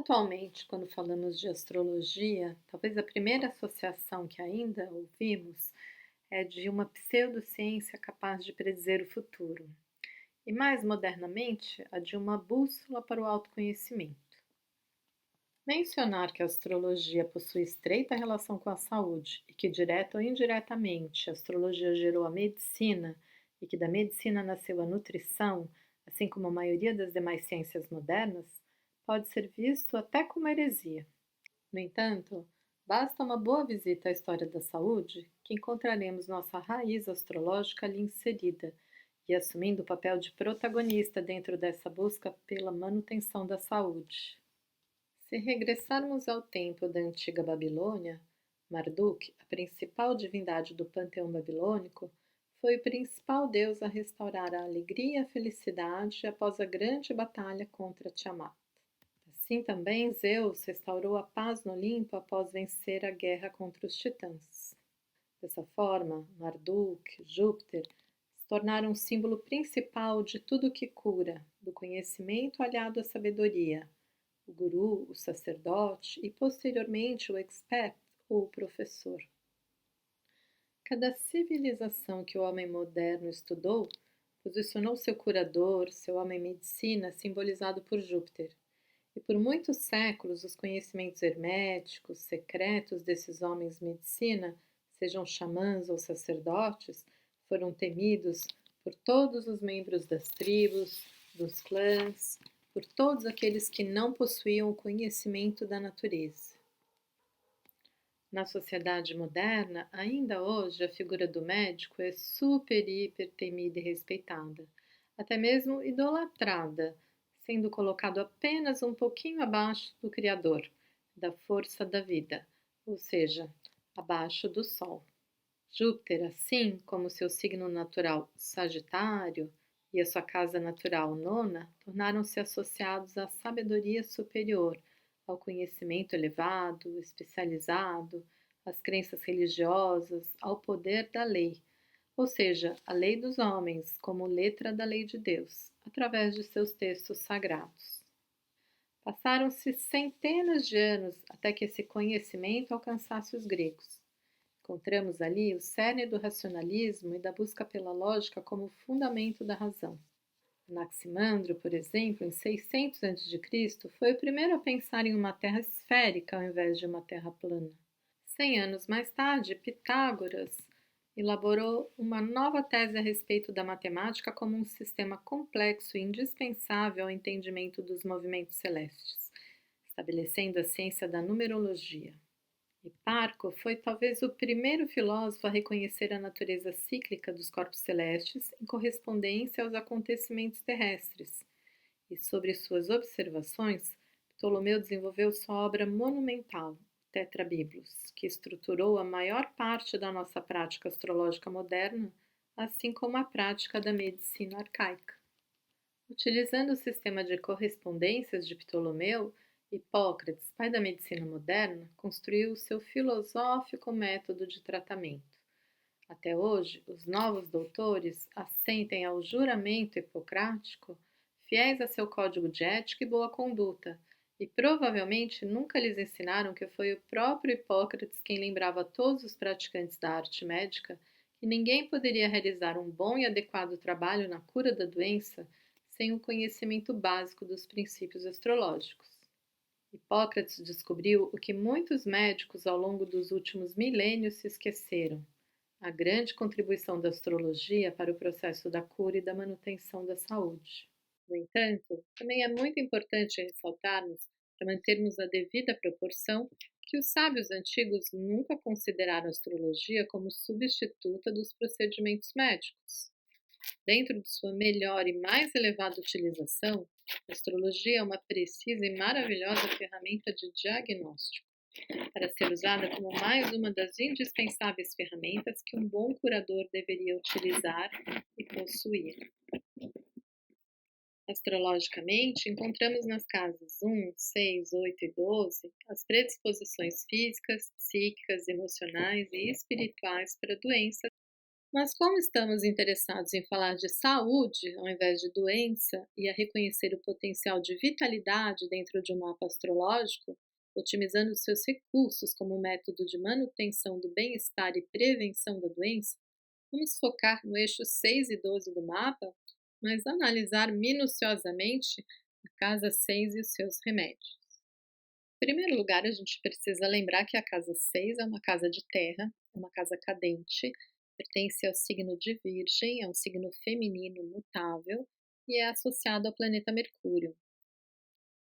Atualmente, quando falamos de astrologia, talvez a primeira associação que ainda ouvimos é de uma pseudociência capaz de predizer o futuro, e mais modernamente, a de uma bússola para o autoconhecimento. Mencionar que a astrologia possui estreita relação com a saúde e que, direta ou indiretamente, a astrologia gerou a medicina e que da medicina nasceu a nutrição, assim como a maioria das demais ciências modernas, pode ser visto até como heresia. No entanto, basta uma boa visita à história da saúde que encontraremos nossa raiz astrológica ali inserida e assumindo o papel de protagonista dentro dessa busca pela manutenção da saúde. Se regressarmos ao tempo da antiga Babilônia, Marduk, a principal divindade do panteão babilônico, foi o principal deus a restaurar a alegria e a felicidade após a grande batalha contra Tiamat. Assim também Zeus restaurou a paz no Olimpo após vencer a guerra contra os titãs. Dessa forma, Marduk, Júpiter, se tornaram o símbolo principal de tudo que cura, do conhecimento aliado à sabedoria, o guru, o sacerdote e, posteriormente, o expert ou o professor. Cada civilização que o homem moderno estudou posicionou seu curador, seu homem-medicina, simbolizado por Júpiter. E por muitos séculos, os conhecimentos herméticos, secretos desses homens-medicina, sejam xamãs ou sacerdotes, foram temidos por todos os membros das tribos, dos clãs, por todos aqueles que não possuíam o conhecimento da natureza. Na sociedade moderna, ainda hoje, a figura do médico é super, hiper temida e respeitada, até mesmo idolatrada, sendo colocado apenas um pouquinho abaixo do Criador, da força da vida, ou seja, abaixo do Sol. Júpiter, assim como seu signo natural Sagitário e a sua casa natural Nona, tornaram-se associados à sabedoria superior, ao conhecimento elevado, especializado, às crenças religiosas, ao poder da lei, ou seja, a lei dos homens como letra da lei de Deus, através de seus textos sagrados. Passaram-se centenas de anos até que esse conhecimento alcançasse os gregos. Encontramos ali o cerne do racionalismo e da busca pela lógica como fundamento da razão. Anaximandro, por exemplo, em 600 a.C., foi o primeiro a pensar em uma terra esférica ao invés de uma terra plana. 100 anos mais tarde, Pitágoras elaborou uma nova tese a respeito da matemática como um sistema complexo e indispensável ao entendimento dos movimentos celestes, estabelecendo a ciência da numerologia. Hiparco foi talvez o primeiro filósofo a reconhecer a natureza cíclica dos corpos celestes em correspondência aos acontecimentos terrestres, e sobre suas observações, Ptolomeu desenvolveu sua obra monumental, Tetrabiblos, que estruturou a maior parte da nossa prática astrológica moderna, assim como a prática da medicina arcaica. Utilizando o sistema de correspondências de Ptolomeu, Hipócrates, pai da medicina moderna, construiu o seu filosófico método de tratamento. Até hoje, os novos doutores assentem ao juramento hipocrático, fiéis a seu código de ética e boa conduta, e provavelmente nunca lhes ensinaram que foi o próprio Hipócrates quem lembrava a todos os praticantes da arte médica que ninguém poderia realizar um bom e adequado trabalho na cura da doença sem o conhecimento básico dos princípios astrológicos. Hipócrates descobriu o que muitos médicos ao longo dos últimos milênios se esqueceram: a grande contribuição da astrologia para o processo da cura e da manutenção da saúde. No entanto, também é muito importante ressaltarmos, para mantermos a devida proporção, que os sábios antigos nunca consideraram a astrologia como substituta dos procedimentos médicos. Dentro de sua melhor e mais elevada utilização, a astrologia é uma precisa e maravilhosa ferramenta de diagnóstico, para ser usada como mais uma das indispensáveis ferramentas que um bom curador deveria utilizar e possuir. Astrologicamente, encontramos nas casas 1, 6, 8 e 12 as predisposições físicas, psíquicas, emocionais e espirituais para doenças Mas como estamos interessados em falar de saúde ao invés de doença e a reconhecer o potencial de vitalidade dentro de um mapa astrológico, otimizando seus recursos como método de manutenção do bem-estar e prevenção da doença, vamos focar no eixo 6 e 12 do mapa, mas analisar minuciosamente a casa 6 e os seus remédios. Em primeiro lugar, a gente precisa lembrar que a casa 6 é uma casa de terra, é uma casa cadente, pertence ao signo de Virgem, é um signo feminino mutável e é associado ao planeta Mercúrio.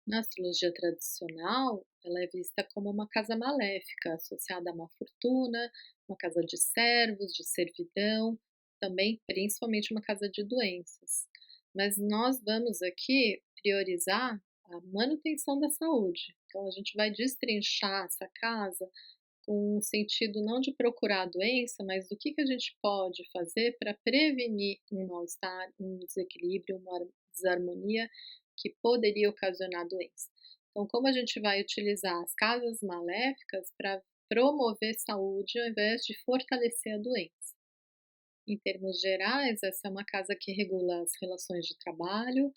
Na astrologia tradicional, ela é vista como uma casa maléfica, associada a má fortuna, uma casa de servos, de servidão, também principalmente uma casa de doenças. Mas nós vamos aqui priorizar a manutenção da saúde. Então a gente vai destrinchar essa casa com o sentido não de procurar a doença, mas do que a gente pode fazer para prevenir um mal-estar, um desequilíbrio, uma desarmonia que poderia ocasionar doença. Então, como a gente vai utilizar as casas maléficas para promover saúde ao invés de fortalecer a doença? Em termos gerais, essa é uma casa que regula as relações de trabalho,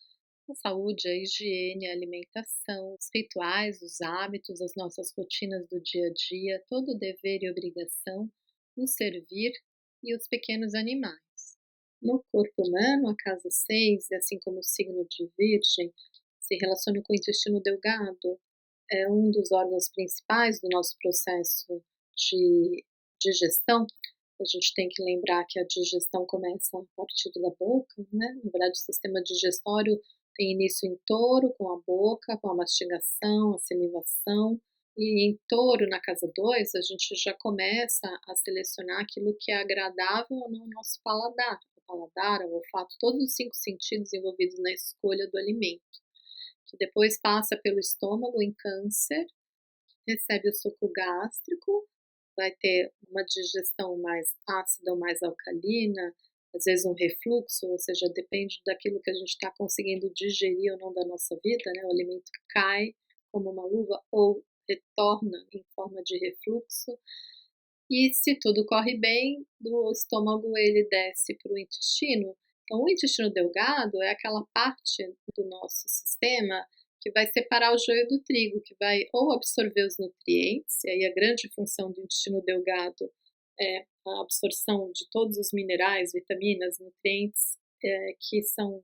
a saúde, a higiene, a alimentação, os rituais, os hábitos, as nossas rotinas do dia a dia, todo o dever e obrigação, o servir e os pequenos animais. No corpo humano, a casa 6, assim como o signo de Virgem, se relaciona com o intestino delgado, é um dos órgãos principais do nosso processo de digestão. A gente tem que lembrar que a digestão começa a partir da boca, né? Na verdade, o sistema digestório tem início em touro, com a boca, com a mastigação, a salivação. E em touro, na casa 2, a gente já começa a selecionar aquilo que é agradável ou não ao nosso paladar. O paladar, o olfato, todos os 5 sentidos envolvidos na escolha do alimento, que depois passa pelo estômago em Câncer, recebe o suco gástrico, vai ter uma digestão mais ácida ou mais alcalina, às vezes um refluxo, ou seja, depende daquilo que a gente está conseguindo digerir ou não da nossa vida, né? O alimento cai como uma luva ou retorna em forma de refluxo. E se tudo corre bem, do estômago ele desce para o intestino. Então, o intestino delgado é aquela parte do nosso sistema que vai separar o joio do trigo, que vai ou absorver os nutrientes, e aí a grande função do intestino delgado é a absorção de todos os minerais, vitaminas, nutrientes, que são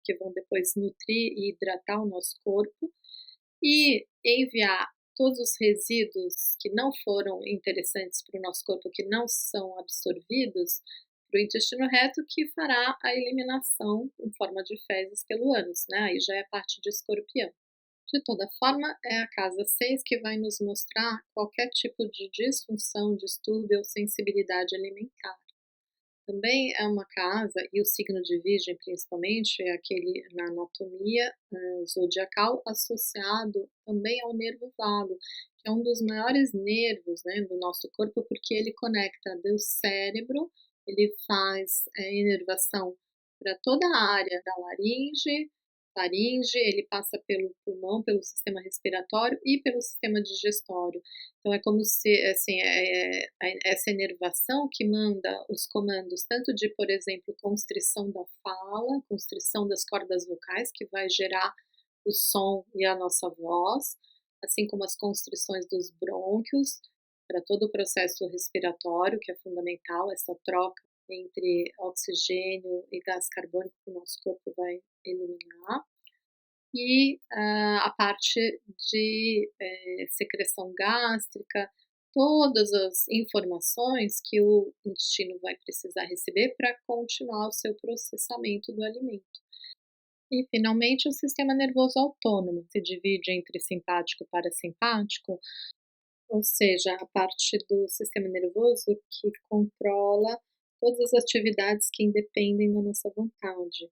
que vão depois nutrir e hidratar o nosso corpo, e enviar todos os resíduos que não foram interessantes para o nosso corpo, que não são absorvidos, para o intestino reto, que fará a eliminação em forma de fezes pelo ânus, né, aí já é a parte de escorpião. De toda forma, é a casa 6 que vai nos mostrar qualquer tipo de disfunção, distúrbio ou sensibilidade alimentar. Também é uma casa, e o signo de Virgem principalmente, é aquele na anatomia zodiacal associado também ao nervo vago, que é um dos maiores nervos, né, do nosso corpo, porque ele conecta do cérebro, ele faz inervação para toda a área da faringe, ele passa pelo pulmão, pelo sistema respiratório e pelo sistema digestório. Então é como se, assim, essa inervação que manda os comandos tanto de, por exemplo, constrição da fala, constrição das cordas vocais, que vai gerar o som e a nossa voz, assim como as constrições dos brônquios, para todo o processo respiratório, que é fundamental, essa troca entre oxigênio e gás carbônico que o nosso corpo vai eliminar. E a parte de secreção gástrica, todas as informações que o intestino vai precisar receber para continuar o seu processamento do alimento. E, finalmente, o sistema nervoso autônomo se divide entre simpático e parasimpático, ou seja, a parte do sistema nervoso que controla todas as atividades que independem da nossa vontade.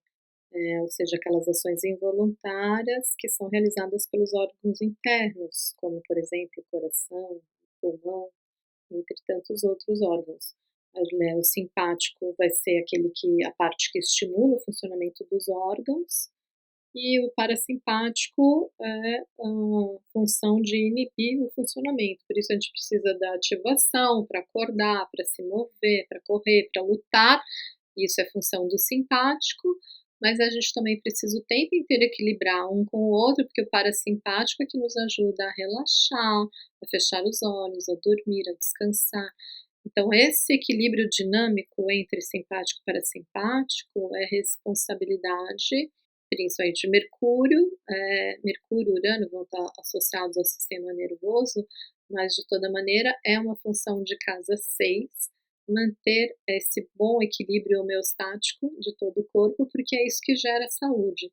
Ou seja, aquelas ações involuntárias que são realizadas pelos órgãos internos, como, por exemplo, o coração, o pulmão, entre tantos outros órgãos. Né, o simpático vai ser aquele que a parte que estimula o funcionamento dos órgãos, E o parasimpático é a função de inibir o funcionamento, por isso a gente precisa da ativação para acordar, para se mover, para correr, para lutar, isso é função do simpático, mas a gente também precisa o tempo inteiro equilibrar um com o outro, porque o parasimpático é que nos ajuda a relaxar, a fechar os olhos, a dormir, a descansar. Então esse equilíbrio dinâmico entre simpático e parasimpático é responsabilidade, principalmente de Mercúrio, Mercúrio e Urano vão estar associados ao sistema nervoso, mas de toda maneira é uma função de casa 6 manter esse bom equilíbrio homeostático de todo o corpo, porque é isso que gera saúde.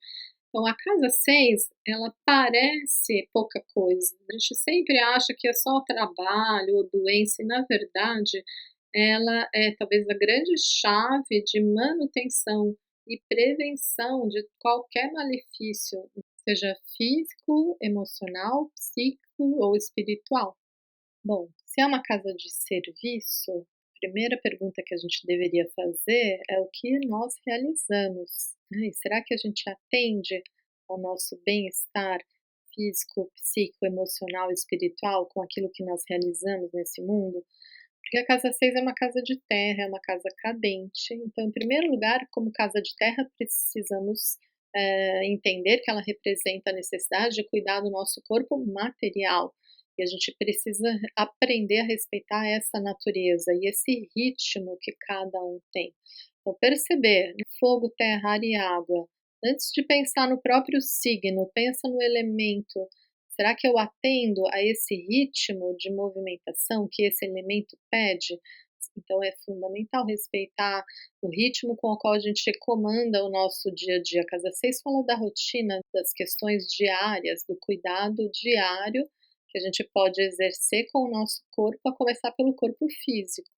Então a casa 6 ela parece pouca coisa, a gente sempre acha que é só trabalho ou doença e na verdade ela é talvez a grande chave de manutenção e prevenção de qualquer malefício, seja físico, emocional, psíquico ou espiritual. Bom, se é uma casa de serviço, a primeira pergunta que a gente deveria fazer é o que nós realizamos, né, e será que a gente atende ao nosso bem-estar físico, psíquico, emocional e espiritual com aquilo que nós realizamos nesse mundo? Porque a casa 6 é uma casa de terra, é uma casa cadente, então em primeiro lugar, como casa de terra, precisamos, entender que ela representa a necessidade de cuidar do nosso corpo material, e a gente precisa aprender a respeitar essa natureza e esse ritmo que cada um tem. Então perceber fogo, terra, ar e água, antes de pensar no próprio signo, pensa no elemento. Será que eu atendo a esse ritmo de movimentação que esse elemento pede? Então é fundamental respeitar o ritmo com o qual a gente comanda o nosso dia a dia. A casa 6 fala da rotina, das questões diárias, do cuidado diário que a gente pode exercer com o nosso corpo, a começar pelo corpo físico.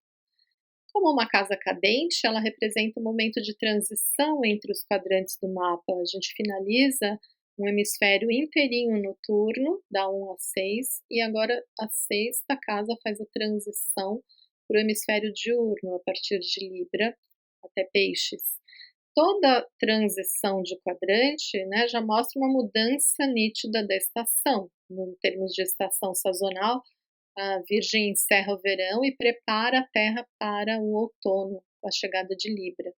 Como uma casa cadente, ela representa um momento de transição entre os quadrantes do mapa. A gente finaliza um hemisfério inteirinho noturno, da 1 a 6, e agora a sexta casa faz a transição para o hemisfério diurno, a partir de Libra até Peixes. Toda transição de quadrante, né, já mostra uma mudança nítida da estação. Em termos de estação sazonal, a Virgem encerra o verão e prepara a Terra para o outono, com a chegada de Libra.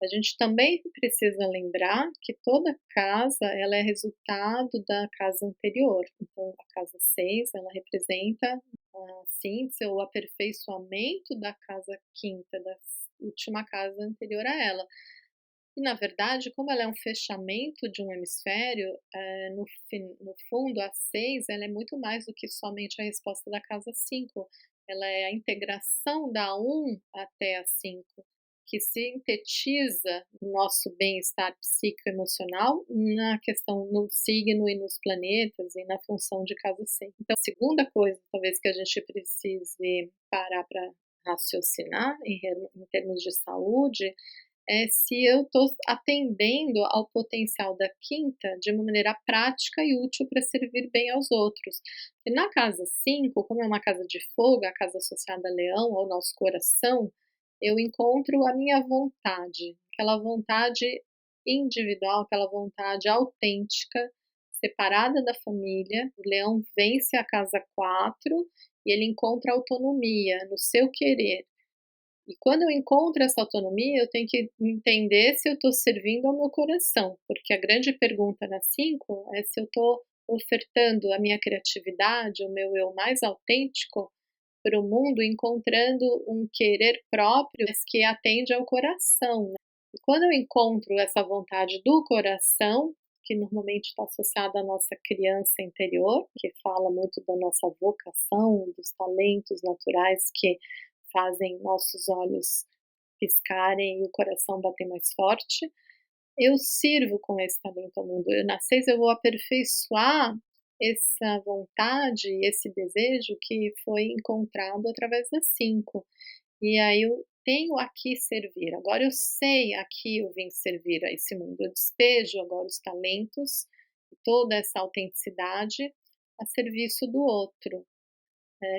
A gente também precisa lembrar que toda casa ela é resultado da casa anterior. Então, a casa 6 ela representa, síntese ou aperfeiçoamento da casa quinta, da última casa anterior a ela. E na verdade, como ela é um fechamento de um hemisfério, no fundo a 6 ela é muito mais do que somente a resposta da casa 5. Ela é a integração da 1 até a 5, que sintetiza o nosso bem-estar psicoemocional na questão no signo e nos planetas e na função de casa 6. Então a segunda coisa talvez que a gente precise parar para raciocinar em termos de saúde, é se eu estou atendendo ao potencial da quinta de uma maneira prática e útil para servir bem aos outros. E na casa 5, como é uma casa de fogo, a casa associada a leão, ao nosso coração, eu encontro a minha vontade, aquela vontade individual, aquela vontade autêntica, separada da família. O leão vence a casa 4 e ele encontra autonomia no seu querer. E quando eu encontro essa autonomia, eu tenho que entender se eu estou servindo ao meu coração, porque a grande pergunta na 5 é se eu estou ofertando a minha criatividade, o meu eu mais autêntico para o mundo, encontrando um querer próprio, mas que atende ao coração, né. E quando eu encontro essa vontade do coração, que normalmente está associada à nossa criança interior, que fala muito da nossa vocação, dos talentos naturais que fazem nossos olhos piscarem e o coração bater mais forte, eu sirvo com esse talento ao mundo. Eu na 6 eu vou aperfeiçoar essa vontade, esse desejo que foi encontrado através da 5. E aí eu tenho a que servir, agora eu sei a que eu vim servir a esse mundo, eu despejo agora os talentos e toda essa autenticidade a serviço do outro.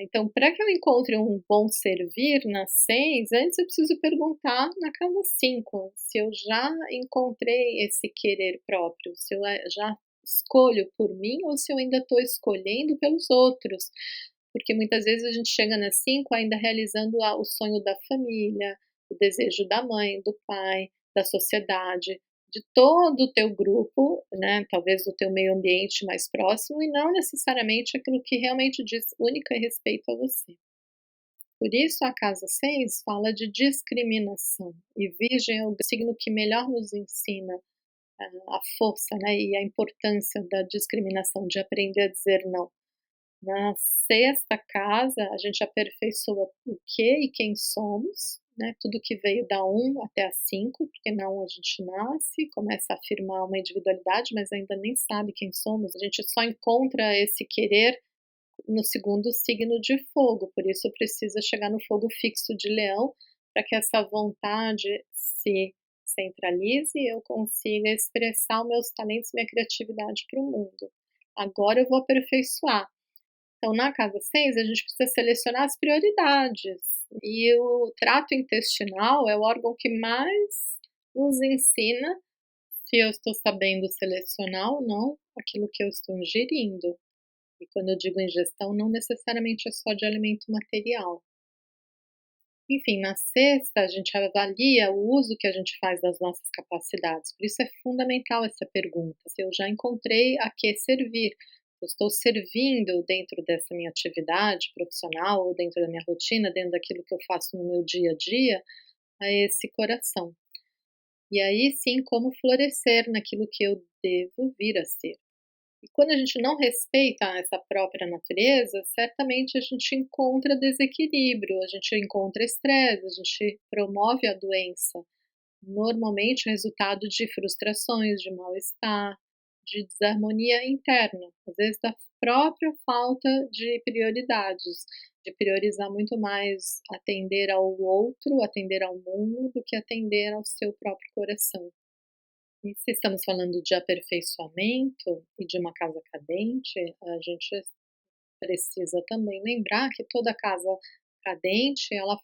Então, para que eu encontre um bom servir na 6, antes eu preciso perguntar na casa 5 se eu já encontrei esse querer próprio, se eu, já escolho por mim ou se eu ainda estou escolhendo pelos outros. Porque muitas vezes a gente chega nas 5 ainda realizando o sonho da família, o desejo da mãe, do pai, da sociedade, de todo o teu grupo, né, talvez do teu meio ambiente mais próximo e não necessariamente aquilo que realmente diz única e respeito a você. Por isso a casa 6 fala de discriminação, e Virgem é o signo que melhor nos ensina a força, né, e a importância da discriminação, de aprender a dizer não. Na sexta casa, a gente aperfeiçoa o que e quem somos, né, tudo que veio da 1 até a 5, porque na 1 a gente nasce, começa a afirmar uma individualidade, mas ainda nem sabe quem somos, a gente só encontra esse querer no segundo signo de fogo, por isso precisa chegar no fogo fixo de Leão, para que essa vontade se centralize e eu consiga expressar os meus talentos e minha criatividade para o mundo. Agora eu vou aperfeiçoar. Então, na casa 6, a gente precisa selecionar as prioridades. E o trato intestinal é o órgão que mais nos ensina se eu estou sabendo selecionar ou não aquilo que eu estou ingerindo. E quando eu digo ingestão, não necessariamente é só de alimento material. Enfim, na sexta, a gente avalia o uso que a gente faz das nossas capacidades. Por isso é fundamental essa pergunta: se eu já encontrei a que servir, eu estou servindo dentro dessa minha atividade profissional ou dentro da minha rotina, dentro daquilo que eu faço no meu dia a dia, a esse coração. E aí sim, como florescer naquilo que eu devo vir a ser. E quando a gente não respeita essa própria natureza, certamente a gente encontra desequilíbrio, a gente encontra estresse, a gente promove a doença. Normalmente resultado de frustrações, de mal-estar, de desarmonia interna, às vezes da própria falta de prioridades, de priorizar muito mais atender ao outro, atender ao mundo, do que atender ao seu próprio coração. E se estamos falando de aperfeiçoamento e de uma casa cadente, a gente precisa também lembrar que toda casa cadente, ela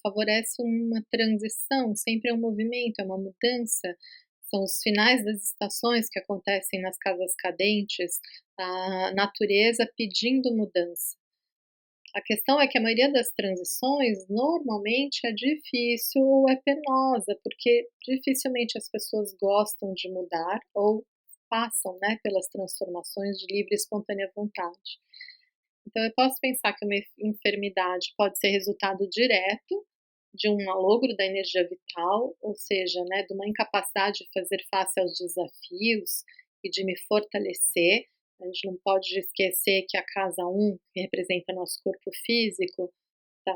favorece uma transição, sempre é um movimento, é uma mudança. São os finais das estações que acontecem nas casas cadentes, a natureza pedindo mudança. A questão é que a maioria das transições normalmente é difícil ou é penosa, porque dificilmente as pessoas gostam de mudar ou passam, né, pelas transformações de livre e espontânea vontade. Então eu posso pensar que uma enfermidade pode ser resultado direto de um malogro da energia vital, ou seja, né, de uma incapacidade de fazer face aos desafios e de me fortalecer. A gente não pode esquecer que a casa 1, que representa nosso corpo físico,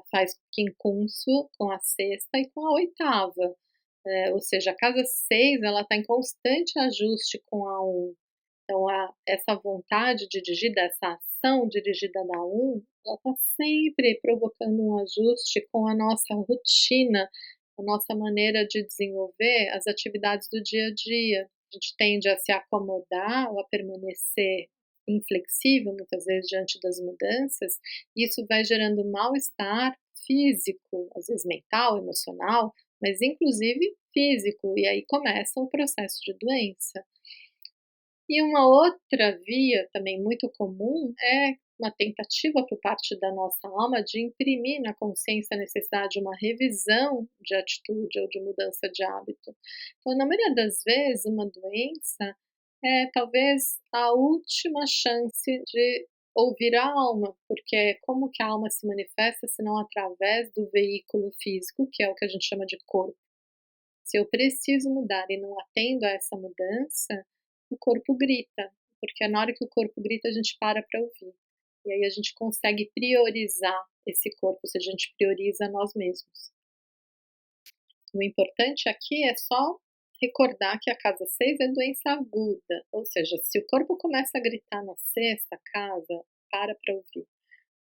faz quincunço com a sexta e com a oitava. Ou seja, a casa 6 ela está em constante ajuste com a 1. Então essa vontade dirigida, essa ação dirigida da 1, ela está sempre provocando um ajuste com a nossa rotina, a nossa maneira de desenvolver as atividades do dia a dia. A gente tende a se acomodar ou a permanecer inflexível, muitas vezes, diante das mudanças, e isso vai gerando mal-estar físico, às vezes mental, emocional, mas inclusive físico, e aí começa o processo de doença. E uma outra via também muito comum é uma tentativa por parte da nossa alma de imprimir na consciência a necessidade de uma revisão de atitude ou de mudança de hábito. Então, na maioria das vezes, uma doença é talvez a última chance de ouvir a alma, porque como que a alma se manifesta se não através do veículo físico, que é o que a gente chama de corpo. Se eu preciso mudar e não atendo a essa mudança, o corpo grita, porque é na hora que o corpo grita a gente para ouvir. E aí a gente consegue priorizar esse corpo, ou seja, a gente prioriza nós mesmos. O importante aqui é só recordar que a casa 6 é doença aguda, ou seja, se o corpo começa a gritar na sexta casa, para ouvir,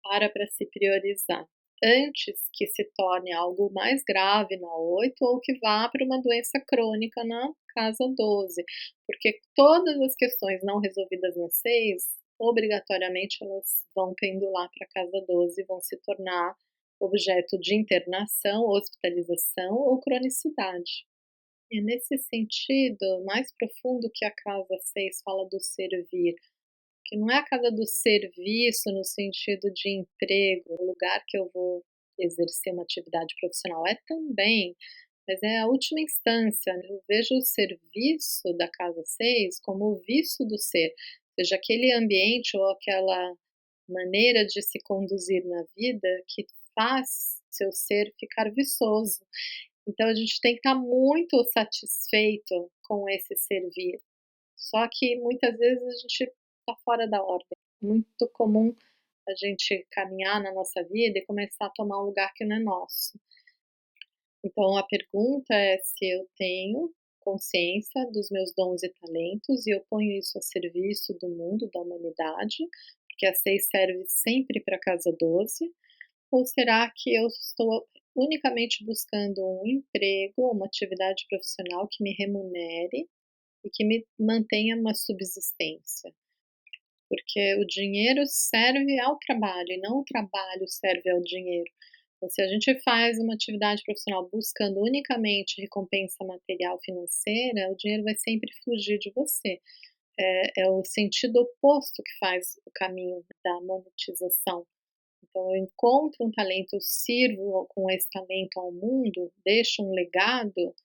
para se priorizar, antes que se torne algo mais grave na 8 ou que vá para uma doença crônica na casa 12, porque todas as questões não resolvidas na 6 obrigatoriamente elas vão pendular para a casa 12 e vão se tornar objeto de internação, hospitalização ou cronicidade. E nesse sentido, mais profundo que a casa 6 fala do servir, que não é a casa do serviço no sentido de emprego, o lugar que eu vou exercer uma atividade profissional, é também, mas é a última instância, né? Eu vejo o serviço da casa 6 como o vício do ser, ou seja, aquele ambiente ou aquela maneira de se conduzir na vida que faz seu ser ficar viçoso. Então a gente tem que estar muito satisfeito com esse servir. Só que muitas vezes a gente está fora da ordem. Muito comum a gente caminhar na nossa vida e começar a tomar um lugar que não é nosso. Então a pergunta é se eu tenho consciência dos meus dons e talentos e eu ponho isso a serviço do mundo, da humanidade, porque a 6 serve sempre para a casa 12, ou será que eu estou unicamente buscando um emprego, uma atividade profissional que me remunere e que me mantenha uma subsistência? Porque o dinheiro serve ao trabalho e não o trabalho serve ao dinheiro. Então, se a gente faz uma atividade profissional buscando unicamente recompensa material financeira, o dinheiro vai sempre fugir de você. É o sentido oposto que faz o caminho da monetização. Então, eu encontro um talento, eu sirvo com esse talento ao mundo, deixo um legado,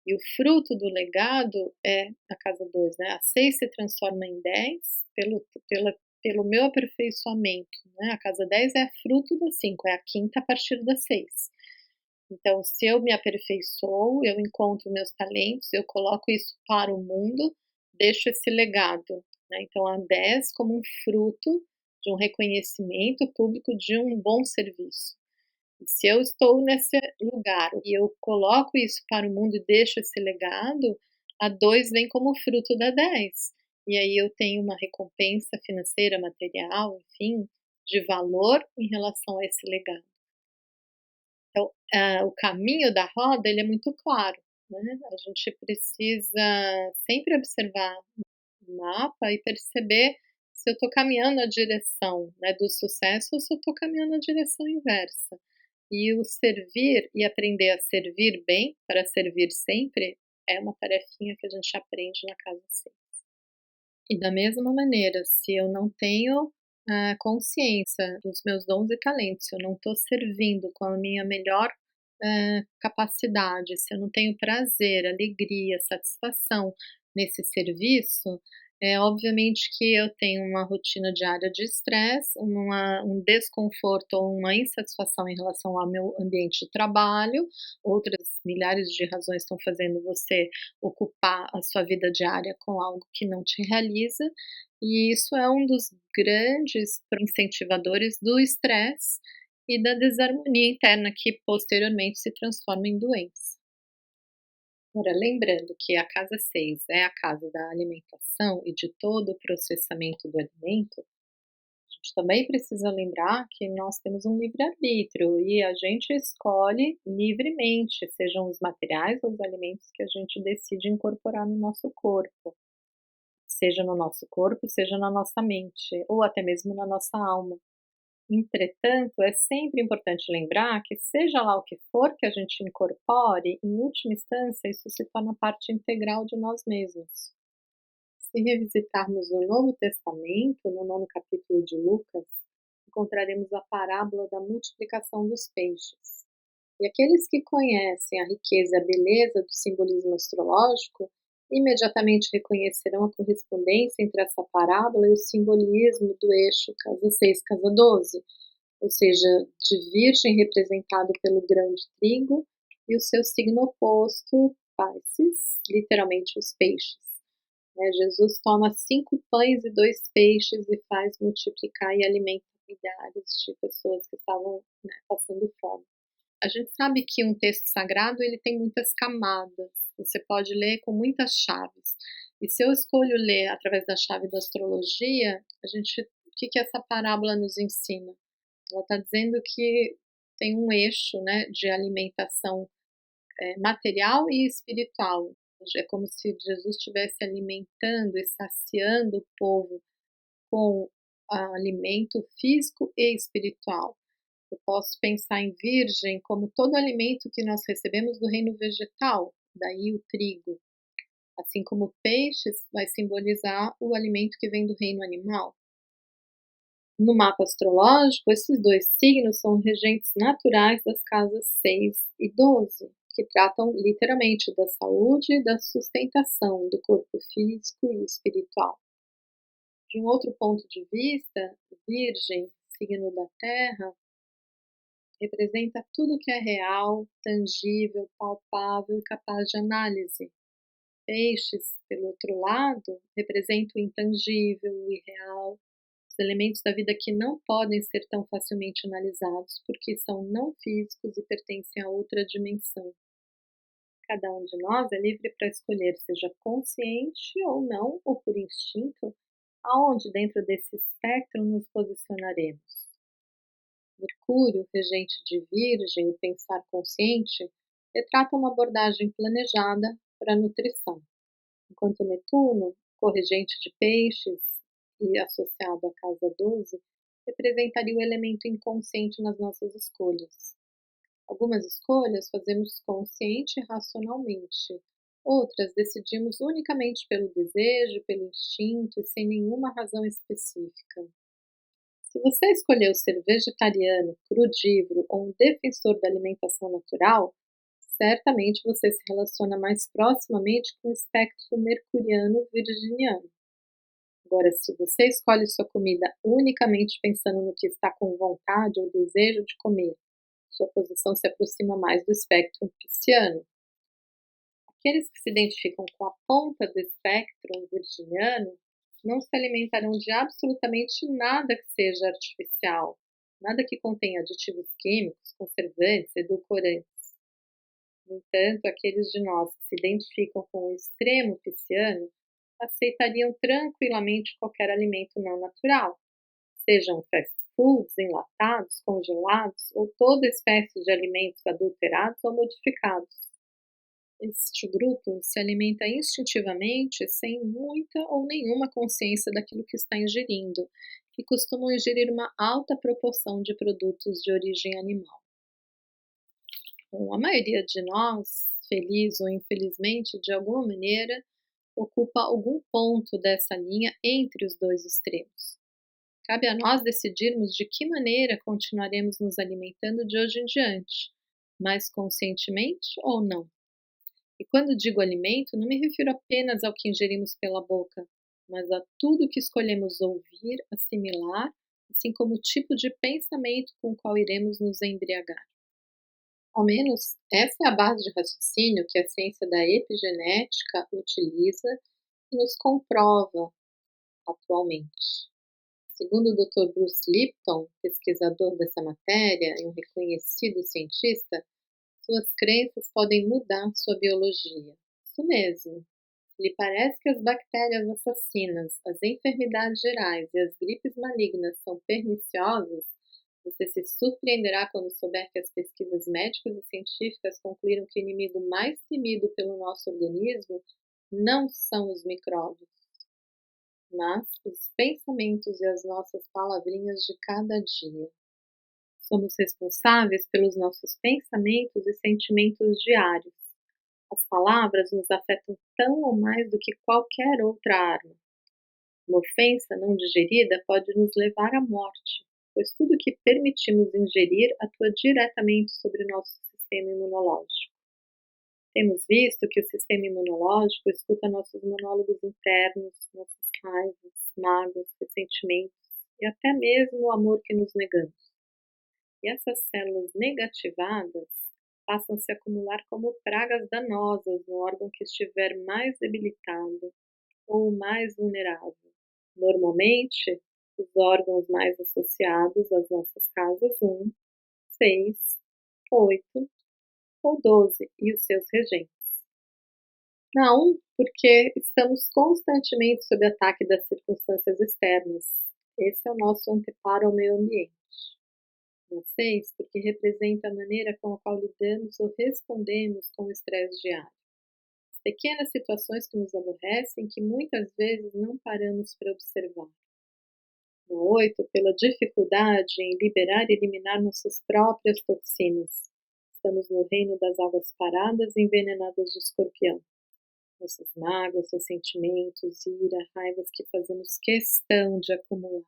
e o fruto do legado é a casa 2, né? A 6 se transforma em 10 pelo meu aperfeiçoamento, né? A casa 10 é fruto da 5, é a quinta a partir da 6. Então, se eu me aperfeiçoo, eu encontro meus talentos, eu coloco isso para o mundo, deixo esse legado, né? Então, a 10 como um fruto de um reconhecimento público de um bom serviço. Se eu estou nesse lugar e eu coloco isso para o mundo e deixo esse legado, a 2 vem como fruto da 10. E aí eu tenho uma recompensa financeira, material, enfim, de valor em relação a esse legado. Então, o caminho da roda, ele é muito claro, né, a gente precisa sempre observar o mapa e perceber se eu estou caminhando na direção, né, do sucesso ou se eu estou caminhando na direção inversa. E o servir e aprender a servir bem, para servir sempre, é uma tarefinha que a gente aprende na casa 6. E da mesma maneira, se eu não tenho a consciência dos meus dons e talentos, se eu não estou servindo com a minha melhor, capacidade, se eu não tenho prazer, alegria, satisfação nesse serviço, é obviamente que eu tenho uma rotina diária de estresse, um desconforto ou uma insatisfação em relação ao meu ambiente de trabalho, outras milhares de razões estão fazendo você ocupar a sua vida diária com algo que não te realiza, e isso é um dos grandes incentivadores do estresse e da desarmonia interna que posteriormente se transforma em doença. Agora, lembrando que a casa 6 é a casa da alimentação e de todo o processamento do alimento, a gente também precisa lembrar que nós temos um livre-arbítrio e a gente escolhe livremente, sejam os materiais ou os alimentos que a gente decide incorporar no nosso corpo, seja no nosso corpo, seja na nossa mente, ou até mesmo na nossa alma. Entretanto, é sempre importante lembrar que, seja lá o que for que a gente incorpore, em última instância, isso se torna parte integral de nós mesmos. Se revisitarmos o Novo Testamento, no 9º capítulo de Lucas, encontraremos a parábola da multiplicação dos peixes. E aqueles que conhecem a riqueza e a beleza do simbolismo astrológico imediatamente reconhecerão a correspondência entre essa parábola e o simbolismo do eixo casa 6, casa 12, ou seja, de Virgem representado pelo grão de trigo e o seu signo oposto, Pisces, literalmente os peixes. Né? Jesus toma 5 pães e 2 peixes e faz multiplicar e alimenta milhares de pessoas que estavam, né, passando fome. A gente sabe que um texto sagrado ele tem muitas camadas, você pode ler com muitas chaves. E se eu escolho ler através da chave da astrologia, o que essa parábola nos ensina? Ela está dizendo que tem um eixo, né, de alimentação material e espiritual. É como se Jesus estivesse alimentando e saciando o povo com alimento físico e espiritual. Eu posso pensar em virgem como todo alimento que nós recebemos do reino vegetal, daí o trigo. Assim como peixes vai simbolizar o alimento que vem do reino animal. No mapa astrológico, esses dois signos são regentes naturais das casas 6 e 12, que tratam literalmente da saúde e da sustentação do corpo físico e espiritual. De um outro ponto de vista, Virgem, signo da Terra, representa tudo que é real, tangível, palpável e capaz de análise. Peixes, pelo outro lado, representa o intangível, o irreal, os elementos da vida que não podem ser tão facilmente analisados porque são não físicos e pertencem a outra dimensão. Cada um de nós é livre para escolher, seja consciente ou não, ou por instinto, aonde dentro desse espectro nos posicionaremos. Mercúrio, regente de Virgem, o pensar consciente, retrata uma abordagem planejada para a nutrição, enquanto Netuno, corregente de Peixes e associado à casa 12, representaria o elemento inconsciente nas nossas escolhas. Algumas escolhas fazemos consciente e racionalmente, outras decidimos unicamente pelo desejo, pelo instinto e sem nenhuma razão específica. Se você escolheu ser vegetariano, crudívoro ou um defensor da alimentação natural, certamente você se relaciona mais proximamente com o espectro mercuriano virginiano. Agora, se você escolhe sua comida unicamente pensando no que está com vontade ou desejo de comer, sua posição se aproxima mais do espectro pisciano. Aqueles que se identificam com a ponta do espectro virginiano não se alimentarão de absolutamente nada que seja artificial, nada que contenha aditivos químicos, conservantes, edulcorantes. No entanto, aqueles de nós que se identificam com o extremo pisciano aceitariam tranquilamente qualquer alimento não natural, sejam fast foods, enlatados, congelados ou toda espécie de alimentos adulterados ou modificados. Este grupo se alimenta instintivamente, sem muita ou nenhuma consciência daquilo que está ingerindo, e costumam ingerir uma alta proporção de produtos de origem animal. Bom, a maioria de nós, feliz ou infelizmente, de alguma maneira, ocupa algum ponto dessa linha entre os dois extremos. Cabe a nós decidirmos de que maneira continuaremos nos alimentando de hoje em diante, mais conscientemente ou não. E quando digo alimento, não me refiro apenas ao que ingerimos pela boca, mas a tudo que escolhemos ouvir, assimilar, assim como o tipo de pensamento com o qual iremos nos embriagar. Ao menos essa é a base de raciocínio que a ciência da epigenética utiliza e nos comprova atualmente. Segundo o Dr. Bruce Lipton, pesquisador dessa matéria e um reconhecido cientista, suas crenças podem mudar sua biologia. Isso mesmo. Lhe parece que as bactérias assassinas, as enfermidades gerais e as gripes malignas são perniciosas? Você se surpreenderá quando souber que as pesquisas médicas e científicas concluíram que o inimigo mais temido pelo nosso organismo não são os micróbios, mas os pensamentos e as nossas palavrinhas de cada dia. Somos responsáveis pelos nossos pensamentos e sentimentos diários. As palavras nos afetam tão ou mais do que qualquer outra arma. Uma ofensa não digerida pode nos levar à morte, pois tudo que permitimos ingerir atua diretamente sobre o nosso sistema imunológico. Temos visto que o sistema imunológico escuta nossos monólogos internos, nossas raivas, mágoas, ressentimentos e até mesmo o amor que nos negamos. E essas células negativadas passam a se acumular como pragas danosas no órgão que estiver mais debilitado ou mais vulnerável. Normalmente, os órgãos mais associados às nossas casas 1, 6, 8 ou 12 e os seus regentes. Na 1, porque estamos constantemente sob ataque das circunstâncias externas. Esse é o nosso anteparo ao meio ambiente. Na 6, porque representa a maneira com a qual lidamos ou respondemos com o estresse diário. As pequenas situações que nos aborrecem que muitas vezes não paramos para observar. O 8, pela dificuldade em liberar e eliminar nossas próprias toxinas. Estamos no reino das águas paradas e envenenadas de escorpião. Nossas mágoas, ressentimentos, ira, raivas que fazemos questão de acumular.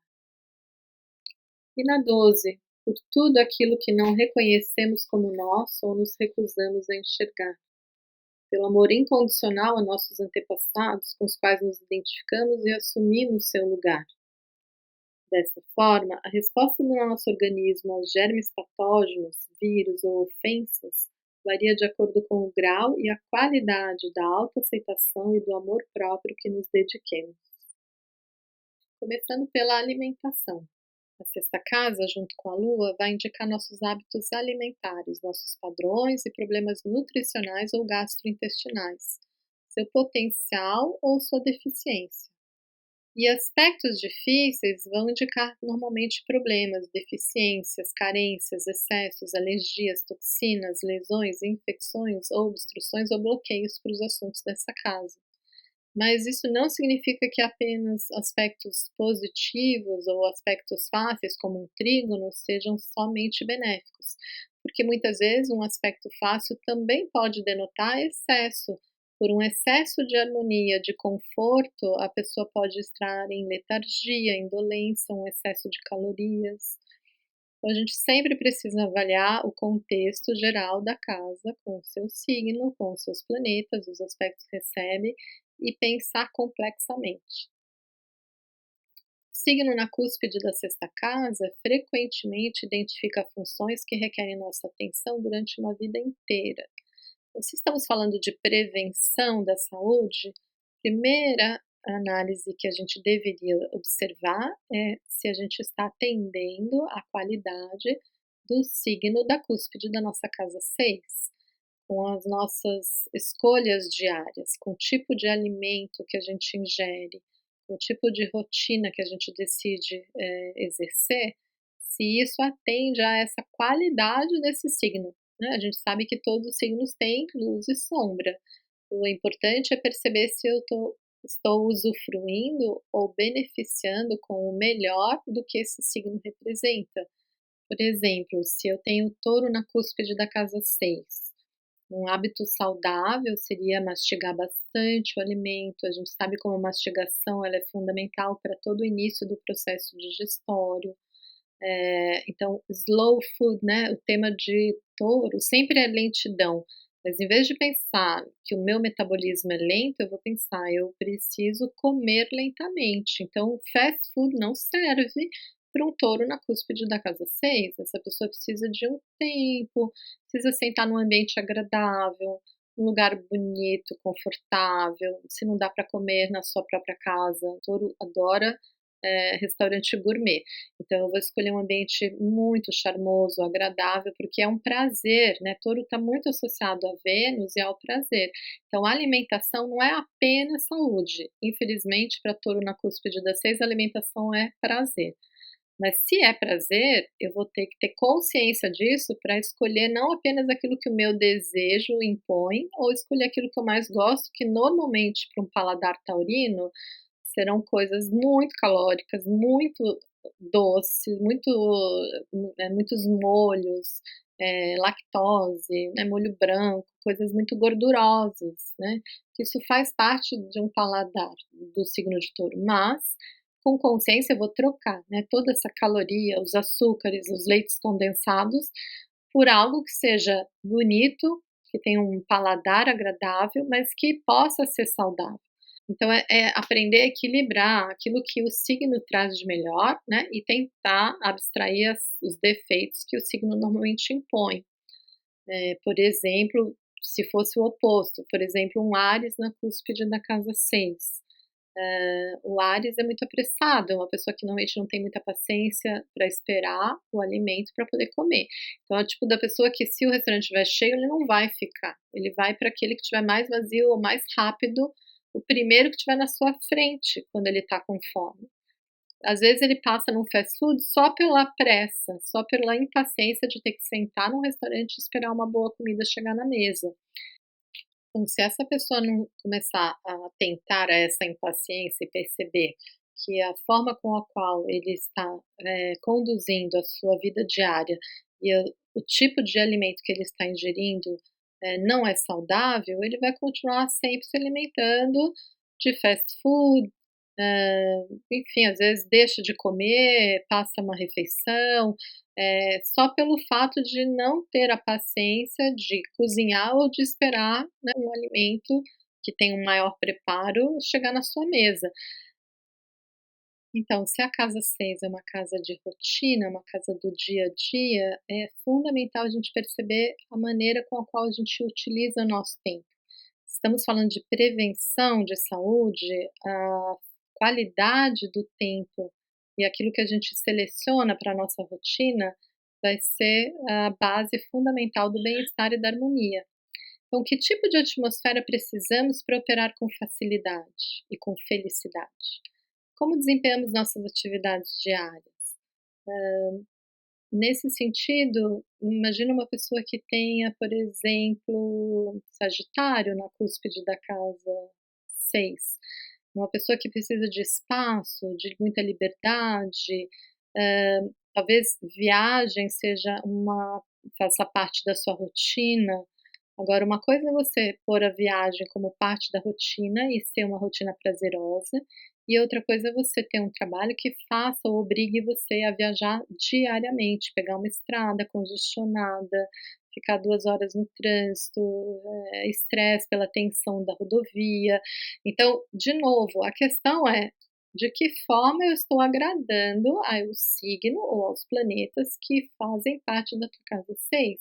E na 12, por tudo aquilo que não reconhecemos como nosso ou nos recusamos a enxergar. Pelo amor incondicional a nossos antepassados, com os quais nos identificamos e assumimos seu lugar. Dessa forma, a resposta do nosso organismo aos germes patógenos, vírus ou ofensas varia de acordo com o grau e a qualidade da autoaceitação e do amor próprio que nos dediquemos. Começando pela alimentação. A sexta casa, junto com a Lua, vai indicar nossos hábitos alimentares, nossos padrões e problemas nutricionais ou gastrointestinais, seu potencial ou sua deficiência. E aspectos difíceis vão indicar normalmente problemas, deficiências, carências, excessos, alergias, toxinas, lesões, infecções, ou obstruções ou bloqueios para os assuntos dessa casa. Mas isso não significa que apenas aspectos positivos ou aspectos fáceis, como um trígono, sejam somente benéficos, porque muitas vezes um aspecto fácil também pode denotar excesso. Por um excesso de harmonia, de conforto, a pessoa pode estar em letargia, indolência, um excesso de calorias. Então, a gente sempre precisa avaliar o contexto geral da casa, com o seu signo, com os seus planetas, os aspectos que recebe, e pensar complexamente. O signo na cúspide da sexta casa frequentemente identifica funções que requerem nossa atenção durante uma vida inteira. Então, se estamos falando de prevenção da saúde, primeira análise que a gente deveria observar é se a gente está atendendo à qualidade do signo da cúspide da nossa casa 6, com as nossas escolhas diárias, com o tipo de alimento que a gente ingere, com o tipo de rotina que a gente decide exercer, se isso atende a essa qualidade desse signo, né? A gente sabe que todos os signos têm luz e sombra. O importante é perceber se estou usufruindo ou beneficiando com o melhor do que esse signo representa. Por exemplo, se eu tenho touro na cúspide da casa 6, um hábito saudável seria mastigar bastante o alimento. A gente sabe como a mastigação ela é fundamental para todo o início do processo digestório. Então, slow food, né? O tema de touro sempre é lentidão. Mas em vez de pensar que o meu metabolismo é lento, eu vou pensar, eu preciso comer lentamente. Então, fast food não serve para um touro na cúspide da casa 6. Essa pessoa precisa de um tempo, precisa sentar num ambiente agradável, um lugar bonito, confortável. Se não dá para comer na sua própria casa, o touro adora restaurante gourmet. Então eu vou escolher um ambiente muito charmoso, agradável, porque é um prazer, né? Touro está muito associado a Vênus e ao prazer. Então a alimentação não é apenas saúde. Infelizmente, para touro na cúspide das 6, a alimentação é prazer. Mas se é prazer, eu vou ter que ter consciência disso para escolher não apenas aquilo que o meu desejo impõe, ou escolher aquilo que eu mais gosto, que normalmente para um paladar taurino serão coisas muito calóricas, muito doces, muitos molhos, lactose, né, molho branco, coisas muito gordurosas, né, que isso faz parte de um paladar do signo de touro, mas com consciência eu vou trocar, né, toda essa caloria, os açúcares, os leites condensados, por algo que seja bonito, que tenha um paladar agradável, mas que possa ser saudável. Então é aprender a equilibrar aquilo que o signo traz de melhor, né, e tentar abstrair os defeitos que o signo normalmente impõe. Por exemplo, se fosse o oposto, por exemplo, um Áries na cúspide da casa 6. O Áries é muito apressado, é uma pessoa que normalmente não tem muita paciência para esperar o alimento para poder comer. Então é o tipo da pessoa que se o restaurante estiver cheio, ele não vai ficar, ele vai para aquele que estiver mais vazio ou mais rápido, o primeiro que estiver na sua frente, quando ele está com fome. Às vezes ele passa num fast food só pela pressa, só pela impaciência de ter que sentar num restaurante e esperar uma boa comida chegar na mesa. Então, se essa pessoa não começar a atentar a essa impaciência e perceber que a forma com a qual ele está, conduzindo a sua vida diária e o tipo de alimento que ele está ingerindo, não é saudável, ele vai continuar sempre se alimentando de fast food, enfim, às vezes deixa de comer, passa uma refeição, só pelo fato de não ter a paciência de cozinhar ou de esperar, né, um alimento que tem um maior preparo chegar na sua mesa. Então, se a casa 6 é uma casa de rotina, uma casa do dia a dia, é fundamental a gente perceber a maneira com a qual a gente utiliza o nosso tempo. Estamos falando de prevenção de saúde, a qualidade do tempo e aquilo que a gente seleciona para a nossa rotina vai ser a base fundamental do bem-estar e da harmonia. Então, que tipo de atmosfera precisamos para operar com facilidade e com felicidade? Como desempenhamos nossas atividades diárias? Nesse sentido, imagina uma pessoa que tenha, por exemplo, Sagitário na cúspide da casa 6, uma pessoa que precisa de espaço, de muita liberdade, talvez viagem seja faça parte da sua rotina. Agora, uma coisa é você pôr a viagem como parte da rotina e ser uma rotina prazerosa, e outra coisa é você ter um trabalho que faça ou obrigue você a viajar diariamente, pegar uma estrada congestionada, ficar 2 horas no trânsito, estresse pela tensão da rodovia. Então, de novo, a questão é de que forma eu estou agradando ao signo ou aos planetas que fazem parte da tua casa 6,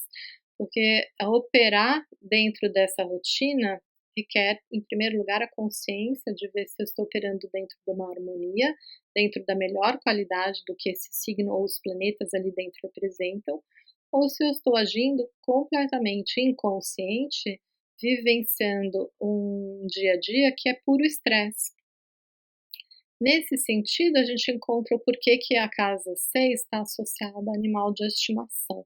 porque a operar dentro dessa rotina requer, em primeiro lugar, a consciência de ver se eu estou operando dentro de uma harmonia, dentro da melhor qualidade do que esse signo ou os planetas ali dentro representam, ou se eu estou agindo completamente inconsciente, vivenciando um dia a dia que é puro estresse. Nesse sentido, a gente encontra o porquê que a casa 6 está associada a animal de estimação.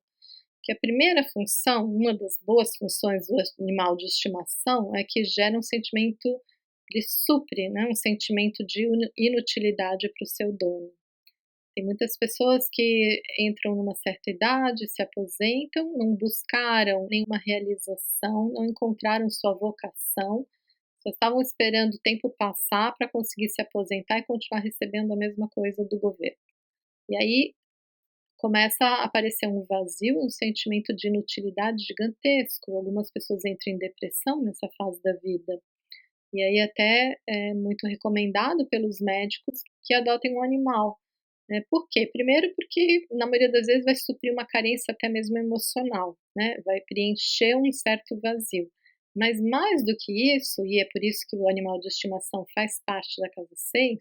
Que a primeira função, uma das boas funções do animal de estimação é que gera um sentimento, ele supre, né, um sentimento de inutilidade para o seu dono. Tem muitas pessoas que entram numa certa idade, se aposentam, não buscaram nenhuma realização, não encontraram sua vocação, só estavam esperando o tempo passar para conseguir se aposentar e continuar recebendo a mesma coisa do governo. E aí começa a aparecer um vazio, um sentimento de inutilidade gigantesco. Algumas pessoas entram em depressão nessa fase da vida. E aí até é muito recomendado pelos médicos que adotem um animal, né. Por quê? Primeiro porque na maioria das vezes vai suprir uma carência até mesmo emocional, né, vai preencher um certo vazio. Mas mais do que isso, e é por isso que o animal de estimação faz parte da casa 6,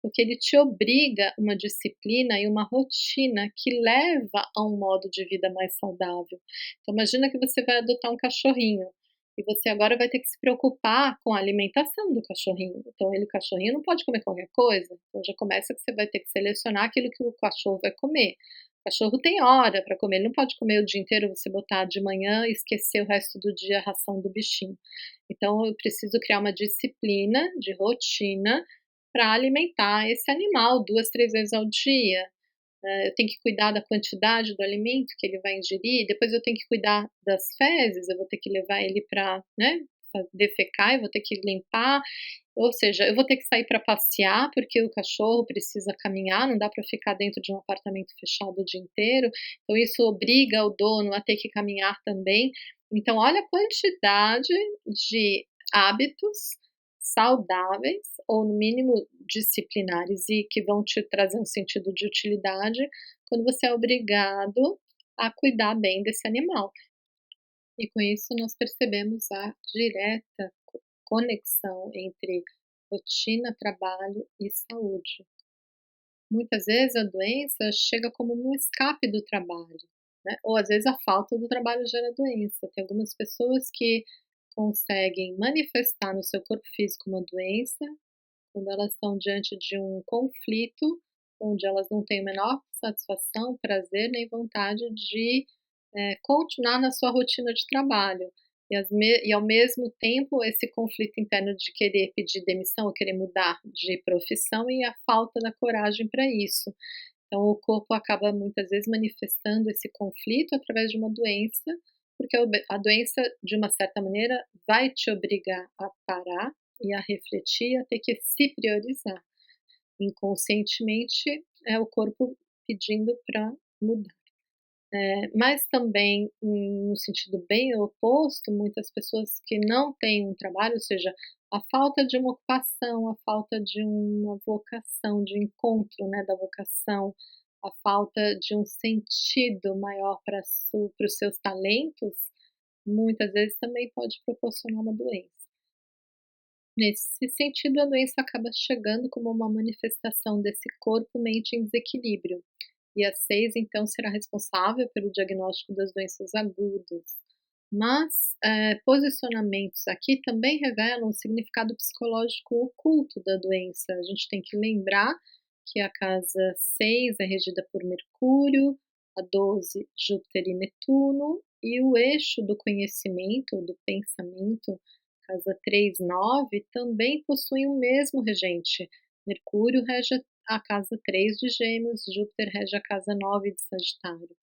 porque ele te obriga uma disciplina e uma rotina que leva a um modo de vida mais saudável. Então imagina que você vai adotar um cachorrinho, e você agora vai ter que se preocupar com a alimentação do cachorrinho. Então o cachorrinho não pode comer qualquer coisa, então já começa que você vai ter que selecionar aquilo que o cachorro vai comer. O cachorro tem hora para comer, ele não pode comer o dia inteiro, você botar de manhã e esquecer o resto do dia a ração do bichinho. Então eu preciso criar uma disciplina de rotina para alimentar esse animal 2, 3 vezes ao dia. Eu tenho que cuidar da quantidade do alimento que ele vai ingerir, depois eu tenho que cuidar das fezes, eu vou ter que levar ele para, né, defecar, eu vou ter que limpar, ou seja, eu vou ter que sair para passear, porque o cachorro precisa caminhar, não dá para ficar dentro de um apartamento fechado o dia inteiro, então isso obriga o dono a ter que caminhar também. Então olha a quantidade de hábitos saudáveis ou no mínimo disciplinares e que vão te trazer um sentido de utilidade, quando você é obrigado a cuidar bem desse animal. E com isso nós percebemos a direta conexão entre rotina, trabalho e saúde. Muitas vezes a doença chega como um escape do trabalho, né, ou às vezes a falta do trabalho gera doença. Tem algumas pessoas que conseguem manifestar no seu corpo físico uma doença quando elas estão diante de um conflito, onde elas não têm a menor satisfação, prazer nem vontade de, continuar na sua rotina de trabalho. E ao mesmo tempo esse conflito interno de querer pedir demissão ou querer mudar de profissão e a falta da coragem para isso. Então o corpo acaba muitas vezes manifestando esse conflito através de uma doença, porque a doença, de uma certa maneira, vai te obrigar a parar e a refletir, a ter que se priorizar. Inconscientemente é o corpo pedindo para mudar. Mas também, no sentido bem oposto, muitas pessoas que não têm um trabalho, ou seja, a falta de uma ocupação, a falta de uma vocação, de encontro, né, da vocação, a falta de um sentido maior para os seus talentos, muitas vezes também pode proporcionar uma doença. Nesse sentido, a doença acaba chegando como uma manifestação desse corpo-mente em desequilíbrio. E a 6 então será responsável pelo diagnóstico das doenças agudas. Mas, posicionamentos aqui também revelam o significado psicológico oculto da doença. A gente tem que lembrar que a casa 6 é regida por Mercúrio, a 12 Júpiter e Netuno, e o eixo do conhecimento, do pensamento, casa 3, 9, também possui o mesmo regente. Mercúrio rege a casa 3 de Gêmeos, Júpiter rege a casa 9 de Sagitário.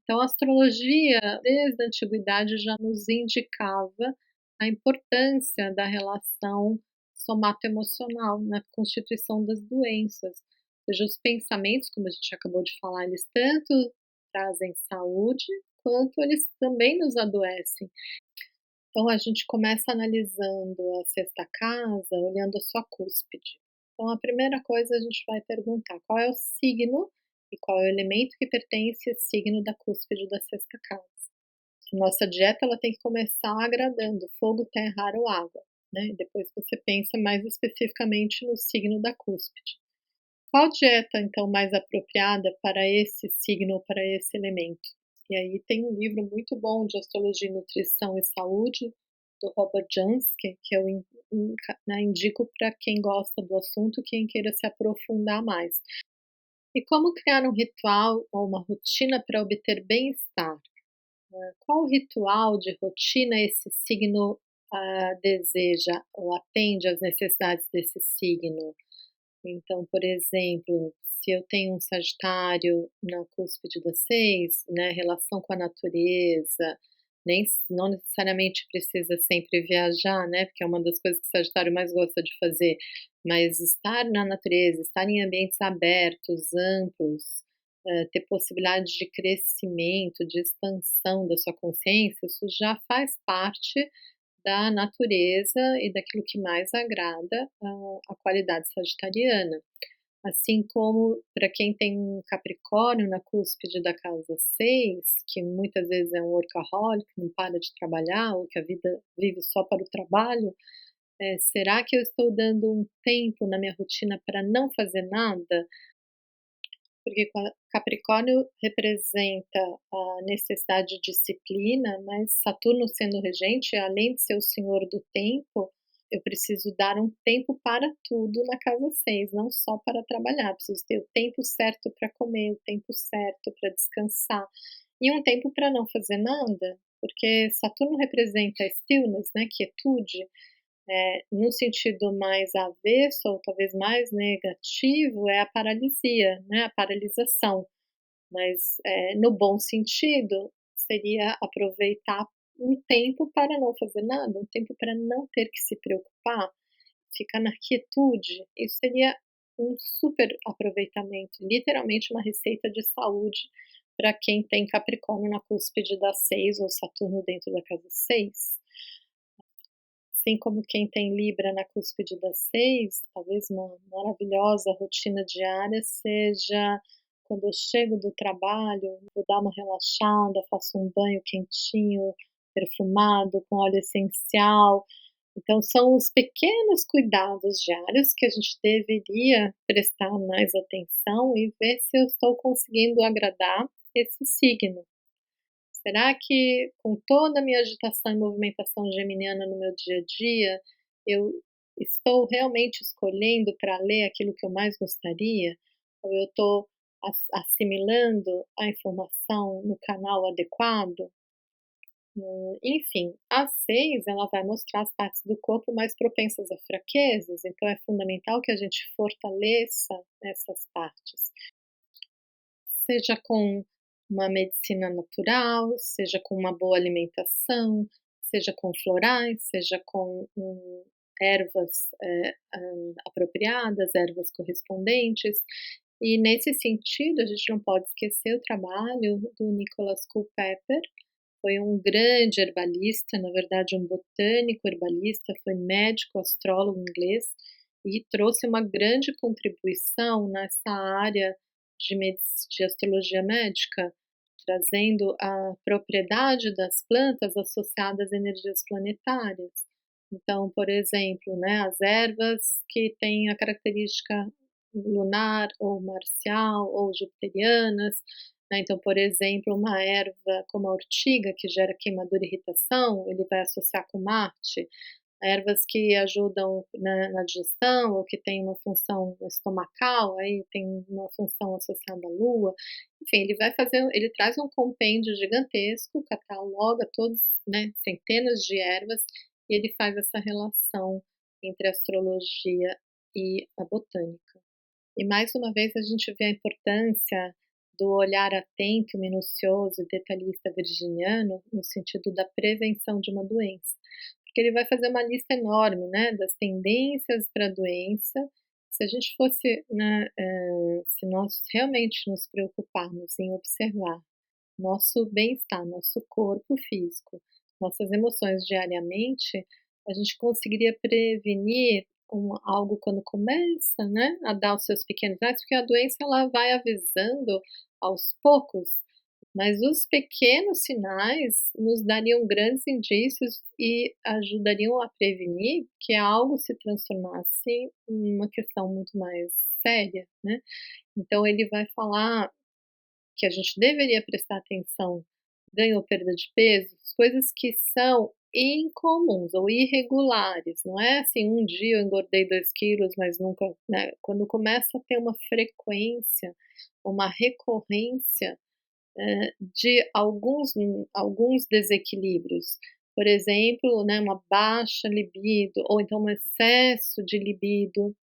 Então a astrologia, desde a antiguidade, já nos indicava a importância da relação somato-emocional na constituição das doenças. Ou seja, os pensamentos, como a gente acabou de falar, eles tanto trazem saúde, quanto eles também nos adoecem. Então a gente começa analisando a sexta casa, olhando a sua cúspide. Então a primeira coisa a gente vai perguntar qual é o signo e qual é o elemento que pertence ao signo da cúspide da sexta casa. A nossa dieta ela tem que começar agradando fogo, terra, ar ou água, né? E depois você pensa mais especificamente no signo da cúspide. Qual dieta então mais apropriada para esse signo ou para esse elemento? E aí tem um livro muito bom de astrologia, nutrição e saúde, do Robert Jansky, que eu né, indico para quem gosta do assunto, quem queira se aprofundar mais. E como criar um ritual ou uma rotina para obter bem-estar? Qual ritual de rotina esse signo deseja ou atende às necessidades desse signo? Então, por exemplo, se eu tenho um Sagitário na cúspide da 6, né, relação com a natureza, nem não necessariamente precisa sempre viajar, né, porque é uma das coisas que o Sagitário mais gosta de fazer, mas estar na natureza, estar em ambientes abertos, amplos, ter possibilidade de crescimento, de expansão da sua consciência, isso já faz parte da natureza e daquilo que mais agrada a qualidade sagitariana. Assim como para quem tem um Capricórnio na cúspide da casa 6, que muitas vezes é um workaholic, não para de trabalhar, ou que a vida vive só para o trabalho, será que eu estou dando um tempo na minha rotina para não fazer nada? Porque Capricórnio representa a necessidade de disciplina, mas Saturno sendo regente, além de ser o senhor do tempo, eu preciso dar um tempo para tudo na casa 6, não só para trabalhar, preciso ter o tempo certo para comer, o tempo certo para descansar, e um tempo para não fazer nada, porque Saturno representa stillness, né, quietude, no sentido mais avesso ou talvez mais negativo é a paralisia, né, a paralisação, mas, no bom sentido, seria aproveitar um tempo para não fazer nada, um tempo para não ter que se preocupar, ficar na quietude, isso seria um super aproveitamento, literalmente uma receita de saúde para quem tem Capricórnio na cúspide da 6 ou Saturno dentro da casa 6. Assim como quem tem Libra na cúspide da 6, talvez uma maravilhosa rotina diária seja quando eu chego do trabalho, vou dar uma relaxada, faço um banho quentinho, perfumado, com óleo essencial. Então são os pequenos cuidados diários que a gente deveria prestar mais atenção e ver se eu estou conseguindo agradar esse signo. Será que com toda a minha agitação e movimentação geminiana no meu dia a dia, eu estou realmente escolhendo para ler aquilo que eu mais gostaria? Ou eu estou assimilando a informação no canal adequado? Enfim, a 6 ela vai mostrar as partes do corpo mais propensas a fraquezas, então é fundamental que a gente fortaleça essas partes, seja com uma medicina natural, seja com uma boa alimentação, seja com florais, seja com ervas apropriadas, ervas correspondentes. E nesse sentido, a gente não pode esquecer o trabalho do Nicholas Culpeper. Foi um grande herbalista, na verdade um botânico herbalista, foi médico, astrólogo inglês e trouxe uma grande contribuição nessa área de astrologia médica, trazendo a propriedade das plantas associadas a energias planetárias. Então, por exemplo, né, as ervas que têm a característica lunar ou marcial ou jupiterianas, né, então, por exemplo, uma erva como a ortiga, que gera queimadura e irritação, ele vai associar com Marte. Ervas que ajudam na digestão ou que têm uma função estomacal, aí tem uma função associada à lua. Enfim, ele traz um compêndio gigantesco, cataloga todos, né, centenas de ervas, e ele faz essa relação entre a astrologia e a botânica. E mais uma vez a gente vê a importância do olhar atento, minucioso e detalhista virginiano no sentido da prevenção de uma doença, porque ele vai fazer uma lista enorme, né, das tendências para a doença. Se a gente fosse, né, se nós realmente nos preocuparmos em observar nosso bem-estar, nosso corpo físico, nossas emoções diariamente, a gente conseguiria prevenir algo quando começa, né, a dar os seus pequenos sinais, porque a doença ela vai avisando aos poucos, mas os pequenos sinais nos dariam grandes indícios e ajudariam a prevenir que algo se transformasse em uma questão muito mais séria, né. Então ele vai falar que a gente deveria prestar atenção, ganho ou perda de peso, coisas que são incomuns ou irregulares, não é assim, um dia eu engordei 2 quilos, mas nunca, né, quando começa a ter uma frequência, uma recorrência, de alguns desequilíbrios. Por exemplo, né, uma baixa libido ou então um excesso de libido,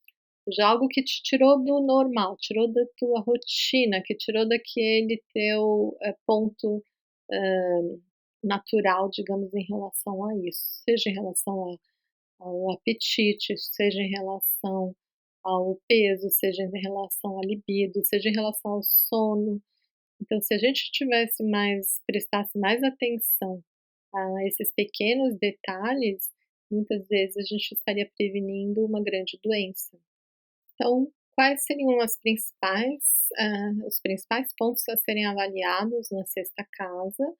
já algo que te tirou do normal, tirou da tua rotina, que tirou daquele teu, ponto, hã, natural, digamos, em relação a isso, seja em relação ao apetite, seja em relação ao peso, seja em relação à libido, seja em relação ao sono. Então, se a gente prestasse mais atenção a esses pequenos detalhes, muitas vezes a gente estaria prevenindo uma grande doença. Então, quais seriam os principais pontos a serem avaliados na sexta casa,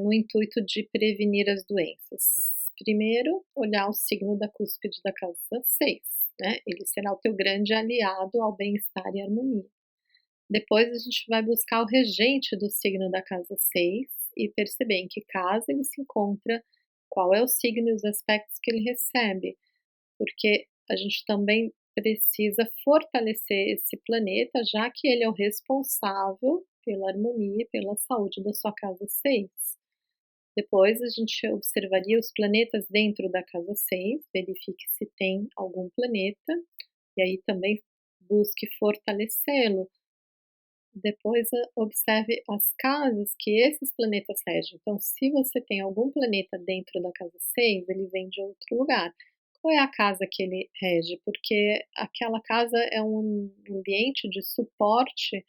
no intuito de prevenir as doenças? Primeiro, olhar o signo da cúspide da casa 6, né, ele será o teu grande aliado ao bem-estar e harmonia. Depois a gente vai buscar o regente do signo da casa 6 e perceber em que casa ele se encontra, qual é o signo e os aspectos que ele recebe, porque a gente também precisa fortalecer esse planeta, já que ele é o responsável pela harmonia e pela saúde da sua casa 6. Depois a gente observaria os planetas dentro da casa 6, verifique se tem algum planeta, e aí também busque fortalecê-lo. Depois observe as casas que esses planetas regem. Então, se você tem algum planeta dentro da casa 6, ele vem de outro lugar. Qual é a casa que ele rege? Porque aquela casa é um ambiente de suporte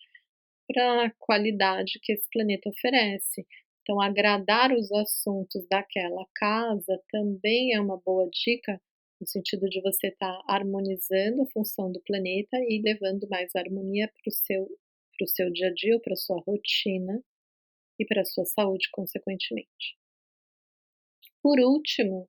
para a qualidade que esse planeta oferece. Então, agradar os assuntos daquela casa também é uma boa dica, no sentido de você estar harmonizando a função do planeta e levando mais harmonia para o seu dia a dia, para a sua rotina e para a sua saúde, consequentemente. Por último,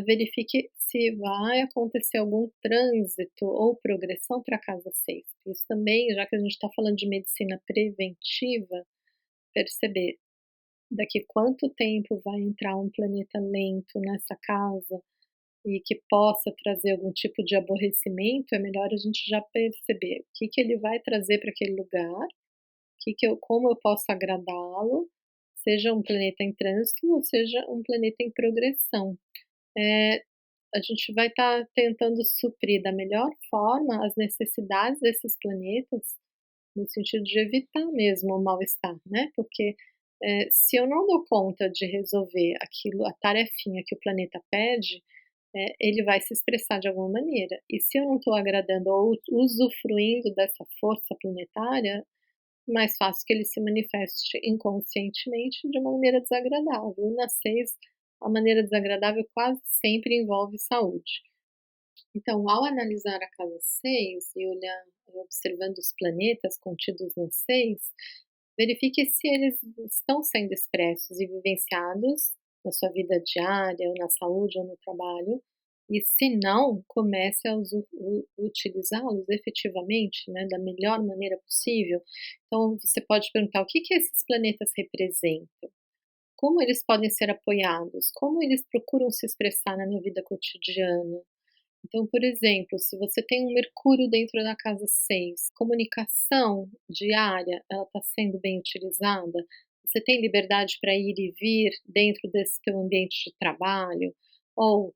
verifique se vai acontecer algum trânsito ou progressão para a casa 6. Isso também, já que a gente está falando de medicina preventiva, perceber daqui quanto tempo vai entrar um planeta lento nessa casa e que possa trazer algum tipo de aborrecimento, é melhor a gente já perceber o que que ele vai trazer para aquele lugar, como eu posso agradá-lo, seja um planeta em trânsito ou seja um planeta em progressão. Eh, a gente vai estar tentando suprir da melhor forma as necessidades desses planetas, no sentido de evitar mesmo o mal-estar, né, porque, se eu não dou conta de resolver aquilo, a tarefinha que o planeta pede, ele vai se expressar de alguma maneira. E se eu não estou agradando ou usufruindo dessa força planetária, mais fácil que ele se manifeste inconscientemente de uma maneira desagradável. E na 6, a maneira desagradável quase sempre envolve saúde. Então, ao analisar a casa 6 e olhar, observando os planetas contidos na 6, verifique se eles estão sendo expressos e vivenciados na sua vida diária, ou na saúde, ou no trabalho, e se não, comece a utilizá-los efetivamente, né, da melhor maneira possível. Então, você pode perguntar: o que que esses planetas representam? Como eles podem ser apoiados? Como eles procuram se expressar na minha vida cotidiana? Então, por exemplo, se você tem um Mercúrio dentro da casa 6, comunicação diária, ela está sendo bem utilizada? Você tem liberdade para ir e vir dentro desse teu ambiente de trabalho? Ou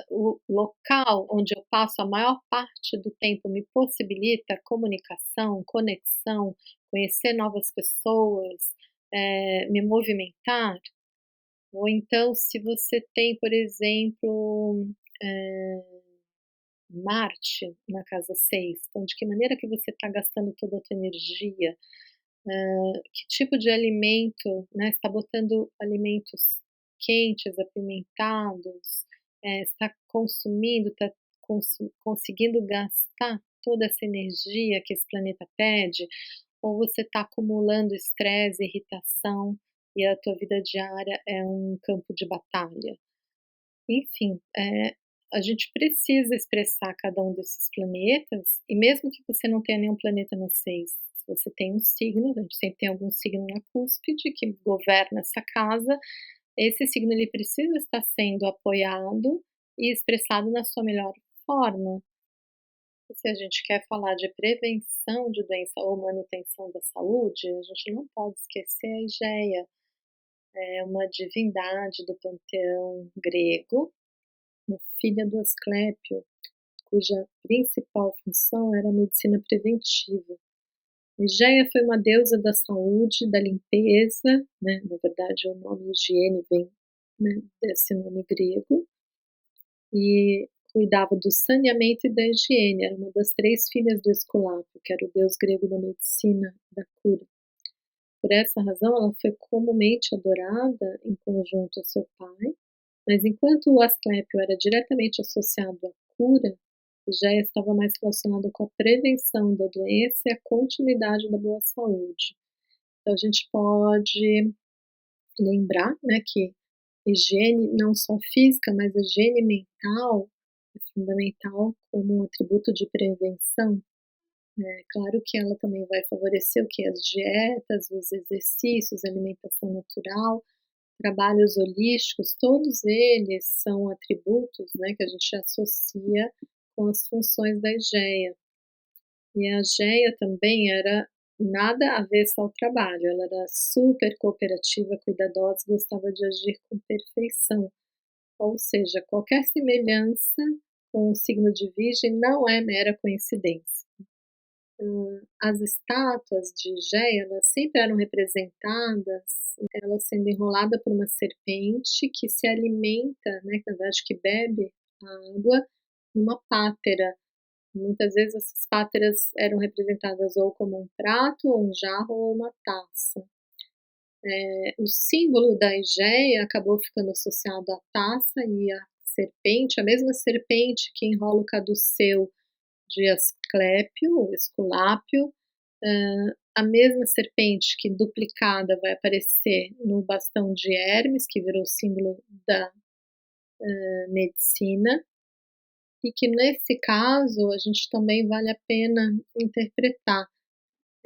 o local onde eu passo a maior parte do tempo me possibilita comunicação, conexão, conhecer novas pessoas, me movimentar? Ou então, se você tem, por exemplo, eh Marte na casa 6, então de que maneira que você está gastando toda a tua energia, que tipo de alimento, né, está botando alimentos quentes, apimentados, está consumindo, está conseguindo gastar toda essa energia que esse planeta pede, ou você está acumulando estresse, irritação, e a tua vida diária é um campo de batalha. Enfim, a gente precisa expressar cada um desses planetas, e mesmo que você não tenha nenhum planeta no 6, se você tem um signo, a gente sempre tem algum signo na cúspide que governa essa casa, esse signo ele precisa estar sendo apoiado e expressado na sua melhor forma. E se a gente quer falar de prevenção de doença ou manutenção da saúde, a gente não pode esquecer a Egeia, é uma divindade do panteão grego, filha do Asclépio, cuja principal função era a medicina preventiva. Ligeia foi uma deusa da saúde, da limpeza, né, na verdade o nome higiene vem, né, desse nome grego, e cuidava do saneamento e da higiene, era uma das 3 filhas do Esculápio, que era o deus grego da medicina, da cura. Por essa razão ela foi comumente adorada em conjunto ao seu pai, mas enquanto o Asclépio era diretamente associado à cura, já estava mais relacionado com a prevenção da doença e a continuidade da boa saúde. Então a gente pode lembrar, né, que higiene não só física, mas a higiene mental é fundamental como um atributo de prevenção. É claro que ela também vai favorecer o que? As dietas, os exercícios, a alimentação natural, trabalhos holísticos, todos eles são atributos, né, que a gente associa com as funções da Egeia. E a Geia também era nada avessa ao trabalho, ela era super cooperativa, cuidadosa, gostava de agir com perfeição. Ou seja, qualquer semelhança com o signo de Virgem não é mera coincidência. As estátuas de Geia, elas sempre eram representadas, ela sendo enrolada por uma serpente que se alimenta, né, na verdade que bebe a água numa pátera. Muitas vezes essas páteras eram representadas ou como um prato, ou um jarro, ou uma taça. O símbolo da Egeia acabou ficando associado à taça e à serpente, a mesma serpente que enrola o caduceu de Asclépio, ou Esculápio, a mesma serpente que duplicada vai aparecer no bastão de Hermes, que virou símbolo da medicina, e que nesse caso a gente também vale a pena interpretar.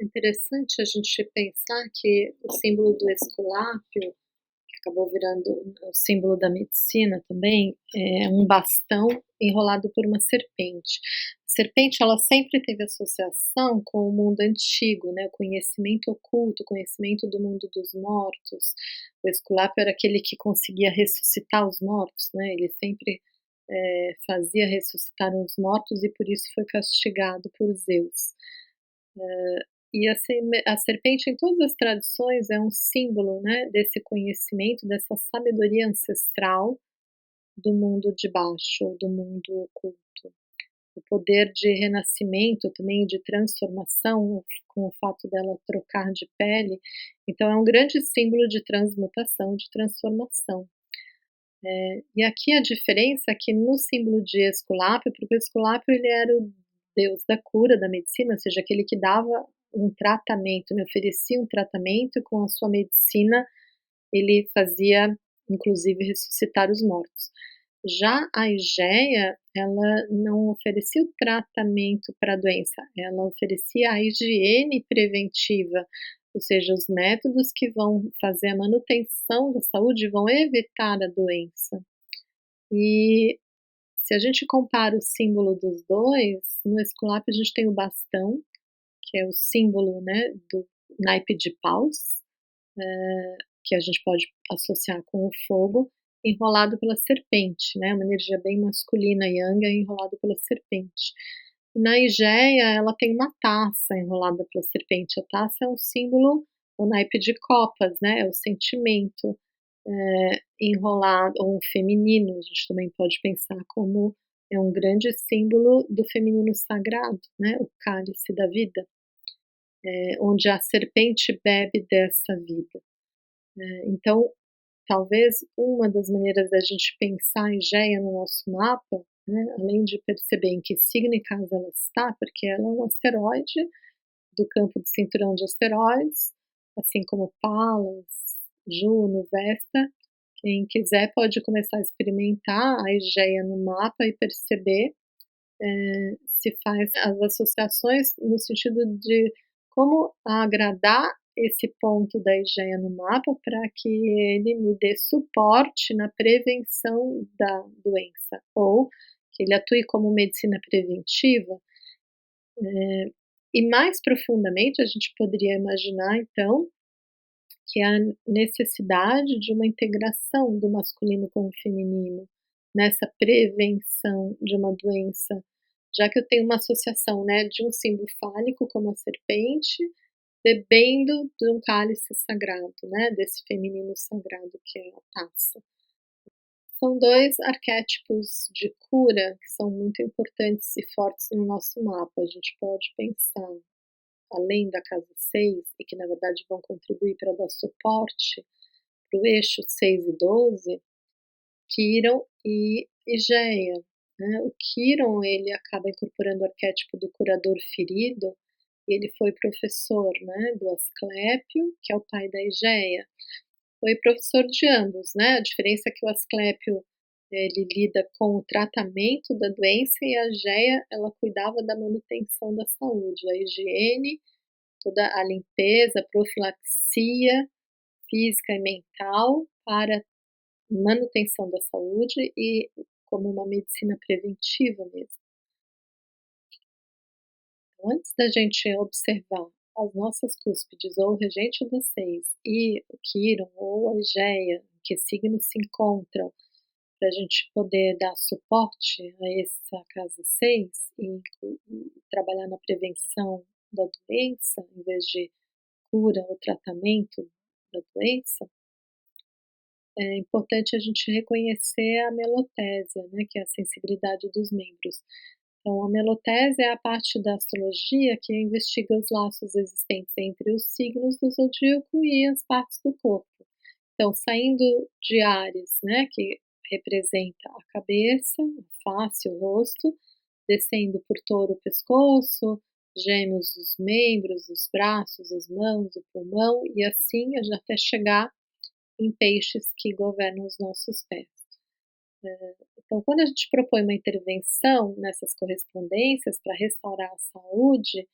É interessante a gente pensar que o símbolo do Esculápio, que acabou virando o símbolo da medicina também, é um bastão enrolado por uma serpente. serpente ela sempre teve associação com o mundo antigo, né, o conhecimento oculto, o conhecimento do mundo dos mortos. O Esculápio era aquele que conseguia ressuscitar os mortos, né, ele sempre, fazia ressuscitar os mortos e por isso foi castigado por Zeus. E a serpente em todas as tradições é um símbolo, né, desse conhecimento, dessa sabedoria ancestral do mundo de baixo, do mundo oculto. O poder de renascimento também, de transformação, com o fato dela trocar de pele, então é um grande símbolo de transmutação, de transformação. E aqui a diferença é que no símbolo de Esculápio, porque o Esculápio ele era o deus da cura, da medicina, ou seja, aquele que dava um tratamento, né, oferecia um tratamento e com a sua medicina ele fazia inclusive ressuscitar os mortos. Já a Egeia, ela não oferecia o tratamento para a doença, ela oferecia a higiene preventiva, ou seja, os métodos que vão fazer a manutenção da saúde, vão evitar a doença. E se a gente compara o símbolo dos dois, no Esculápio a gente tem o bastão, que é o símbolo, né, do naipe de paus, que a gente pode associar com o fogo, enrolado pela serpente, né, uma energia bem masculina, yang, enrolado pela serpente. Na Egeia, ela tem uma taça enrolada pela serpente. A taça é um símbolo, o naipe de copas, né, é o sentimento, enrolado, ou um feminino, a gente também pode pensar como é um grande símbolo do feminino sagrado, né, o cálice da vida, onde a serpente bebe dessa vida. Então, talvez uma das maneiras da gente pensar a Egeia no nosso mapa, né, além de perceber em que signo e casa ela está, porque ela é um asteroide do campo de cinturão de asteroides, assim como Palas, Juno, Vesta. Quem quiser pode começar a experimentar a Egeia no mapa e perceber se faz as associações no sentido de como agradar esse ponto da Egeia no mapa para que ele me dê suporte na prevenção da doença, ou que ele atue como medicina preventiva. E mais profundamente, a gente poderia imaginar, então, que a necessidade de uma integração do masculino com o feminino, nessa prevenção de uma doença, já que eu tenho uma associação, né, de um símbolo fálico como a serpente, bebendo de um cálice sagrado, né, desse feminino sagrado que é a taça. São dois arquétipos de cura que são muito importantes e fortes no nosso mapa. A gente pode pensar, além da casa 6, e que na verdade vão contribuir para dar suporte para o eixo 6 e 12, Quiron e Egeia, né. O Quiron, ele acaba incorporando o arquétipo do curador ferido, e ele foi professor, né, do Asclépio, que é o pai da Egeia. Foi professor de ambos, né, a diferença é que o Asclépio, ele lida com o tratamento da doença e a Egeia, ela cuidava da manutenção da saúde, a higiene, toda a limpeza, profilaxia física e mental para manutenção da saúde e como uma medicina preventiva mesmo. Então, antes da gente observar as nossas cúspides ou o regente das 6 e o Quiron ou a Egeia, em que signos se encontram, para a gente poder dar suporte a essa casa 6 e trabalhar na prevenção da doença, em vez de cura ou tratamento da doença, é importante a gente reconhecer a melotésia, né, que é a sensibilidade dos membros. Então, a melotésia é a parte da astrologia que investiga os laços existentes entre os signos do zodíaco e as partes do corpo. Então, saindo de Áries, né, que representa a cabeça, a face, o rosto, descendo por Touro, o pescoço, Gêmeos, os membros, os braços, as mãos, o pulmão, e assim até chegar em Peixes, que governam os nossos pés. Então, quando a gente propõe uma intervenção nessas correspondências para restaurar a saúde,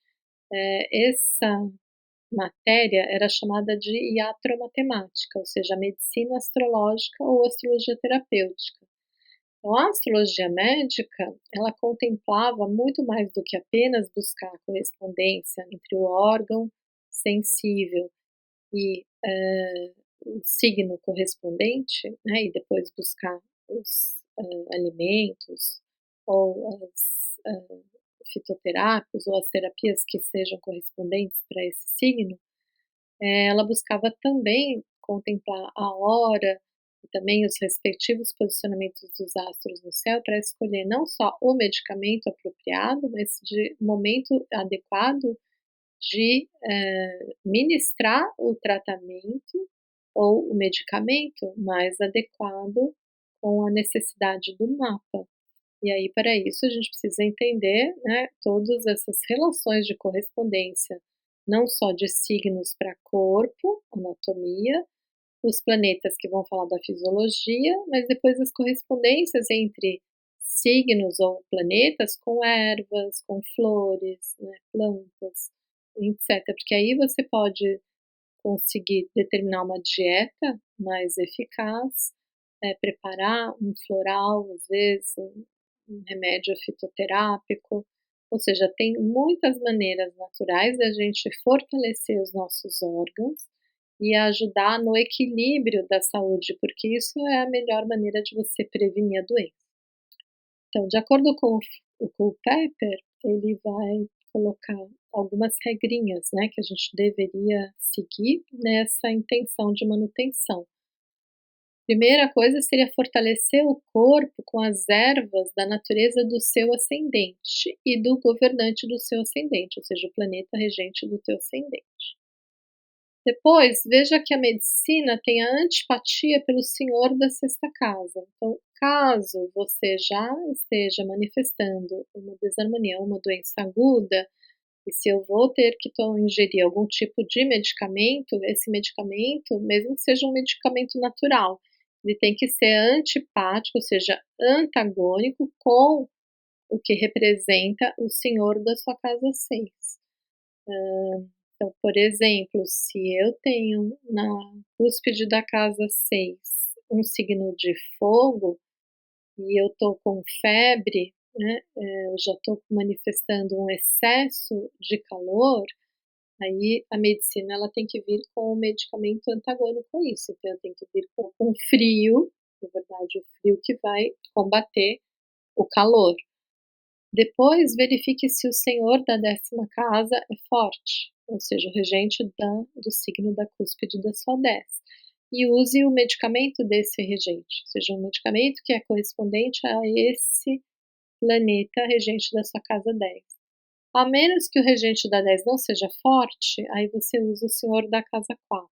essa matéria era chamada de iatromatemática, ou seja, a medicina astrológica ou astrologia terapêutica. Então, a astrologia médica, ela contemplava muito mais do que apenas buscar a correspondência entre o órgão sensível e o signo correspondente, né, e depois buscar os alimentos ou as fitoterápicos ou as terapias que sejam correspondentes para esse signo. Ela buscava também contemplar a hora e também os respectivos posicionamentos dos astros no céu para escolher não só o medicamento apropriado, mas de momento adequado de ministrar o tratamento ou o medicamento mais adequado com a necessidade do mapa. E aí, para isso, a gente precisa entender, né, todas essas relações de correspondência, não só de signos para corpo, anatomia, os planetas que vão falar da fisiologia, mas depois as correspondências entre signos ou planetas com ervas, com flores, né, plantas, etc. Porque aí você pode conseguir determinar uma dieta mais eficaz, preparar um floral, às vezes, um remédio fitoterápico, ou seja, tem muitas maneiras naturais da gente fortalecer os nossos órgãos e ajudar no equilíbrio da saúde, porque isso é a melhor maneira de você prevenir a doença. Então, de acordo com o Culpeper, ele vai colocar algumas regrinhas, né, que a gente deveria seguir nessa intenção de manutenção. Primeira coisa seria fortalecer o corpo com as ervas da natureza do seu ascendente e do governante do seu ascendente, ou seja, o planeta regente do teu ascendente. Depois, veja que a medicina tem a antipatia pelo senhor da sexta casa. Então, caso você já esteja manifestando uma desarmonia, uma doença aguda, e se eu vou ter que ingerir algum tipo de medicamento, esse medicamento, mesmo que seja um medicamento natural, ele tem que ser antipático, ou seja, antagônico com o que representa o senhor da sua casa 6. Então, por exemplo, se eu tenho na cúspide da casa 6 um signo de fogo e eu estou com febre, né, eu já estou manifestando um excesso de calor, aí a medicina ela tem que vir com um medicamento antagônico a isso, então eu tenho que vir com frio, na verdade o frio que vai combater o calor. Depois verifique se o senhor da 10ª casa é forte, ou seja, o regente do signo da cúspide da sua 10. E use o medicamento desse regente, ou seja, um medicamento que é correspondente a esse planeta regente da sua casa 10. A menos que o regente da 10 não seja forte, aí você usa o senhor da casa 4.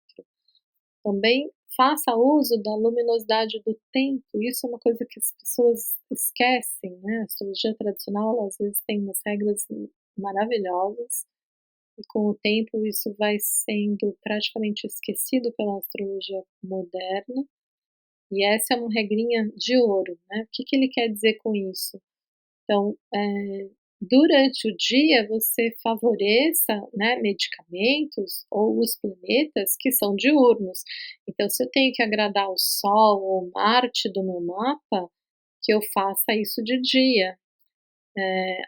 Também faça uso da luminosidade do tempo, isso é uma coisa que as pessoas esquecem, né, a astrologia tradicional, ela, às vezes, tem umas regras maravilhosas, e com o tempo isso vai sendo praticamente esquecido pela astrologia moderna, e essa é uma regrinha de ouro, né. O que que ele quer dizer com isso? Então, durante o dia você favoreça, né, medicamentos ou os planetas que são diurnos. Então, se eu tenho que agradar o Sol ou Marte do meu mapa, que eu faça isso de dia.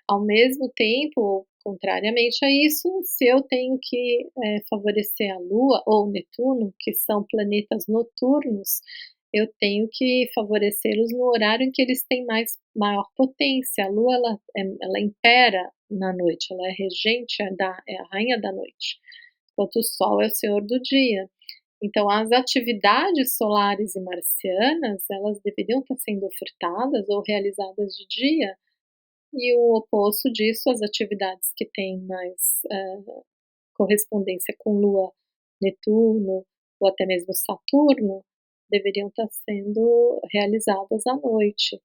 Ao mesmo tempo, contrariamente a isso, se eu tenho que favorecer a Lua ou Netuno, que são planetas noturnos, eu tenho que favorecê-los no horário em que eles têm maior potência. A Lua ela impera na noite, ela é regente, é a rainha da noite, enquanto o Sol é o senhor do dia. Então, as atividades solares e marcianas, elas deveriam estar sendo ofertadas ou realizadas de dia, e o oposto disso, as atividades que têm mais correspondência com Lua, Netuno ou até mesmo Saturno, deveriam estar sendo realizadas à noite.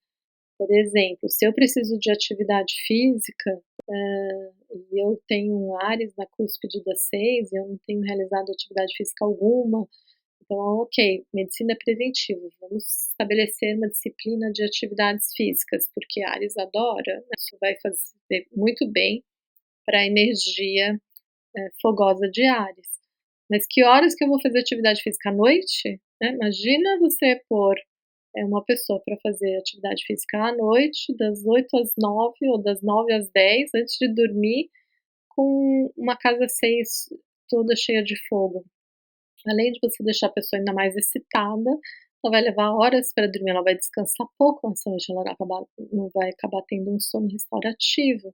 Por exemplo, se eu preciso de atividade física, e eu tenho um Áries na cúspide da 6 e eu não tenho realizado atividade física alguma, então, ok, medicina preventiva, vamos estabelecer uma disciplina de atividades físicas, porque Áries adora, né, isso vai fazer muito bem para a energia fogosa de Áries. Mas que horas que eu vou fazer atividade física à noite? Né? Imagina você pôr uma pessoa para fazer atividade física à noite, das 8 às 9 ou das 9 às 10, antes de dormir, com uma casa 6 toda cheia de fogo. Além de você deixar a pessoa ainda mais excitada, ela vai levar horas para dormir, ela vai descansar pouco essa noite, ela não vai acabar tendo um sono restaurativo.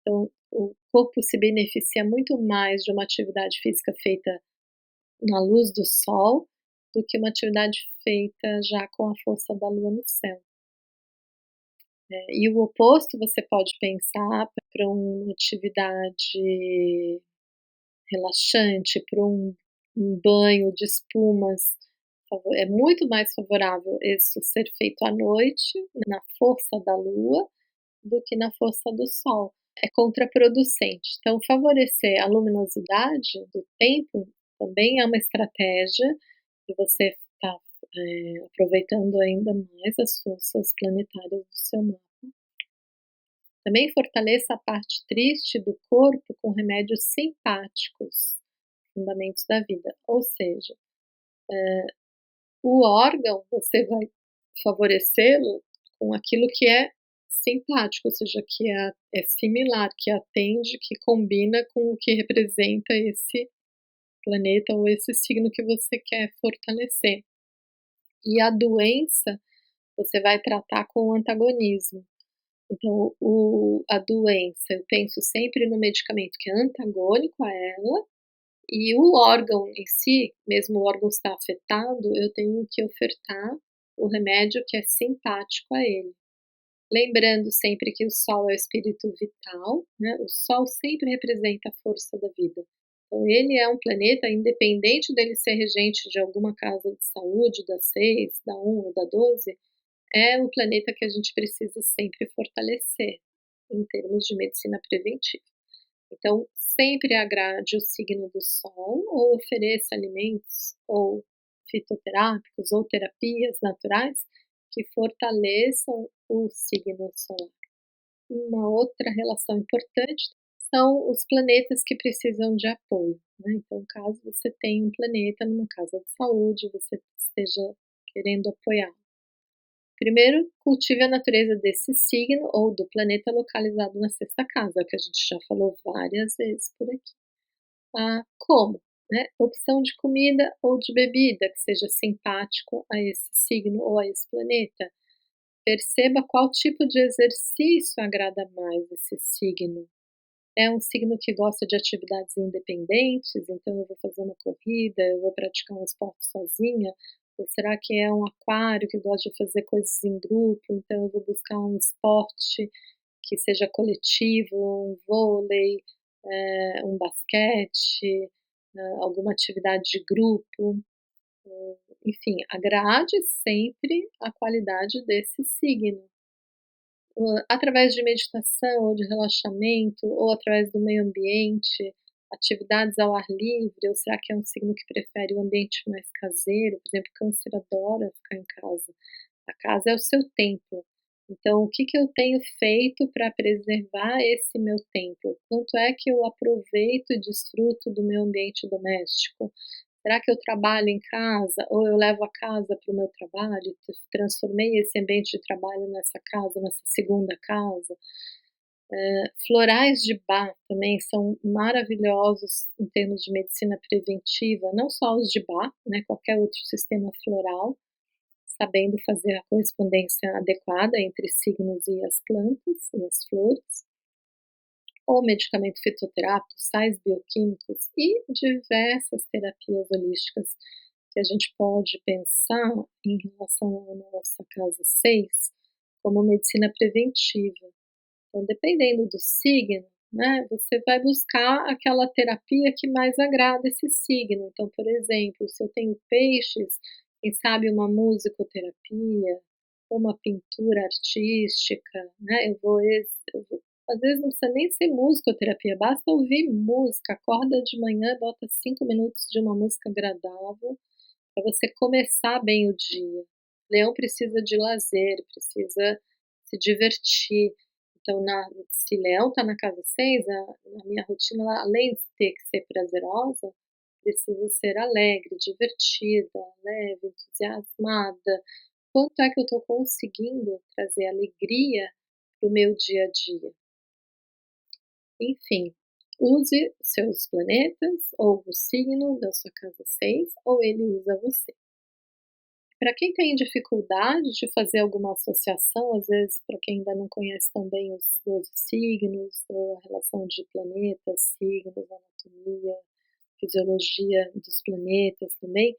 Então, o corpo se beneficia muito mais de uma atividade física feita na luz do sol, do que uma atividade feita já com a força da lua no céu. E o oposto você pode pensar para uma atividade relaxante, para um banho de espumas, é muito mais favorável isso ser feito à noite, na força da lua, do que na força do sol. É contraproducente. Então favorecer a luminosidade do tempo também é uma estratégia de você estar, aproveitando ainda mais as forças planetárias do seu mapa. Também fortaleça a parte triste do corpo com remédios simpáticos, fundamentos da vida, ou seja, o órgão você vai favorecê-lo com aquilo que é simpático, ou seja, que é similar, que atende, que combina com o que representa esse planeta ou esse signo que você quer fortalecer. E a doença você vai tratar com o antagonismo. Então, a doença, eu penso sempre no medicamento que é antagônico a ela, e o órgão em si, mesmo o órgão está afetado, eu tenho que ofertar o remédio que é simpático a ele. Lembrando sempre que o Sol é o espírito vital, né? O Sol sempre representa a força da vida. Então, ele é um planeta, independente dele ser regente de alguma casa de saúde, da 6, da 1 ou da 12, é o planeta que a gente precisa sempre fortalecer, em termos de medicina preventiva. Então, sempre agrade o signo do Sol, ou ofereça alimentos, ou fitoterápicos, ou terapias naturais que fortaleçam o signo solar. Uma outra relação importante são os planetas que precisam de apoio, né? Então, caso você tenha um planeta numa casa de saúde, você esteja querendo apoiar. Primeiro, cultive a natureza desse signo ou do planeta localizado na sexta casa, que a gente já falou várias vezes por aqui. Como? Né? Opção de comida ou de bebida que seja simpático a esse signo ou a esse planeta. Perceba qual tipo de exercício agrada mais esse signo. É um signo que gosta de atividades independentes, então eu vou fazer uma corrida, eu vou praticar um esporte sozinha, ou será que é um aquário que gosta de fazer coisas em grupo, então eu vou buscar um esporte que seja coletivo, um vôlei, um basquete, alguma atividade de grupo, enfim, agrade sempre a qualidade desse signo. Através de meditação ou de relaxamento, ou através do meio ambiente, atividades ao ar livre, ou será que é um signo que prefere o ambiente mais caseiro? Por exemplo, Câncer adora ficar em casa. A casa é o seu templo. Então, o que eu tenho feito para preservar esse meu templo? Quanto é que eu aproveito e desfruto do meu ambiente doméstico? Será que eu trabalho em casa ou eu levo a casa para o meu trabalho e transformei esse ambiente de trabalho nessa casa, nessa segunda casa? Florais de Bach também são maravilhosos em termos de medicina preventiva, não só os de Bach, né, qualquer outro sistema floral, sabendo fazer a correspondência adequada entre signos e as plantas e as flores, ou medicamento fitoterápico, sais bioquímicos e diversas terapias holísticas que a gente pode pensar em relação à nossa casa 6 como medicina preventiva. Então, dependendo do signo, né, você vai buscar aquela terapia que mais agrada esse signo. Então, por exemplo, se eu tenho peixes, quem sabe uma musicoterapia, ou uma pintura artística, né? Às vezes não precisa nem ser musicoterapia, basta ouvir música, acorda de manhã, bota 5 minutos de uma música agradável, para você começar bem o dia. Leão precisa de lazer, precisa se divertir. Então, se Leão está na casa 6, a minha rotina, além de ter que ser prazerosa, precisa ser alegre, divertida, leve, entusiasmada, quanto é que eu estou conseguindo trazer alegria para o meu dia a dia. Enfim, use seus planetas ou o signo da sua casa 6 ou ele usa você. Para quem tem dificuldade de fazer alguma associação, às vezes para quem ainda não conhece tão bem os 12 signos, ou a relação de planetas, signos, anatomia, fisiologia dos planetas também,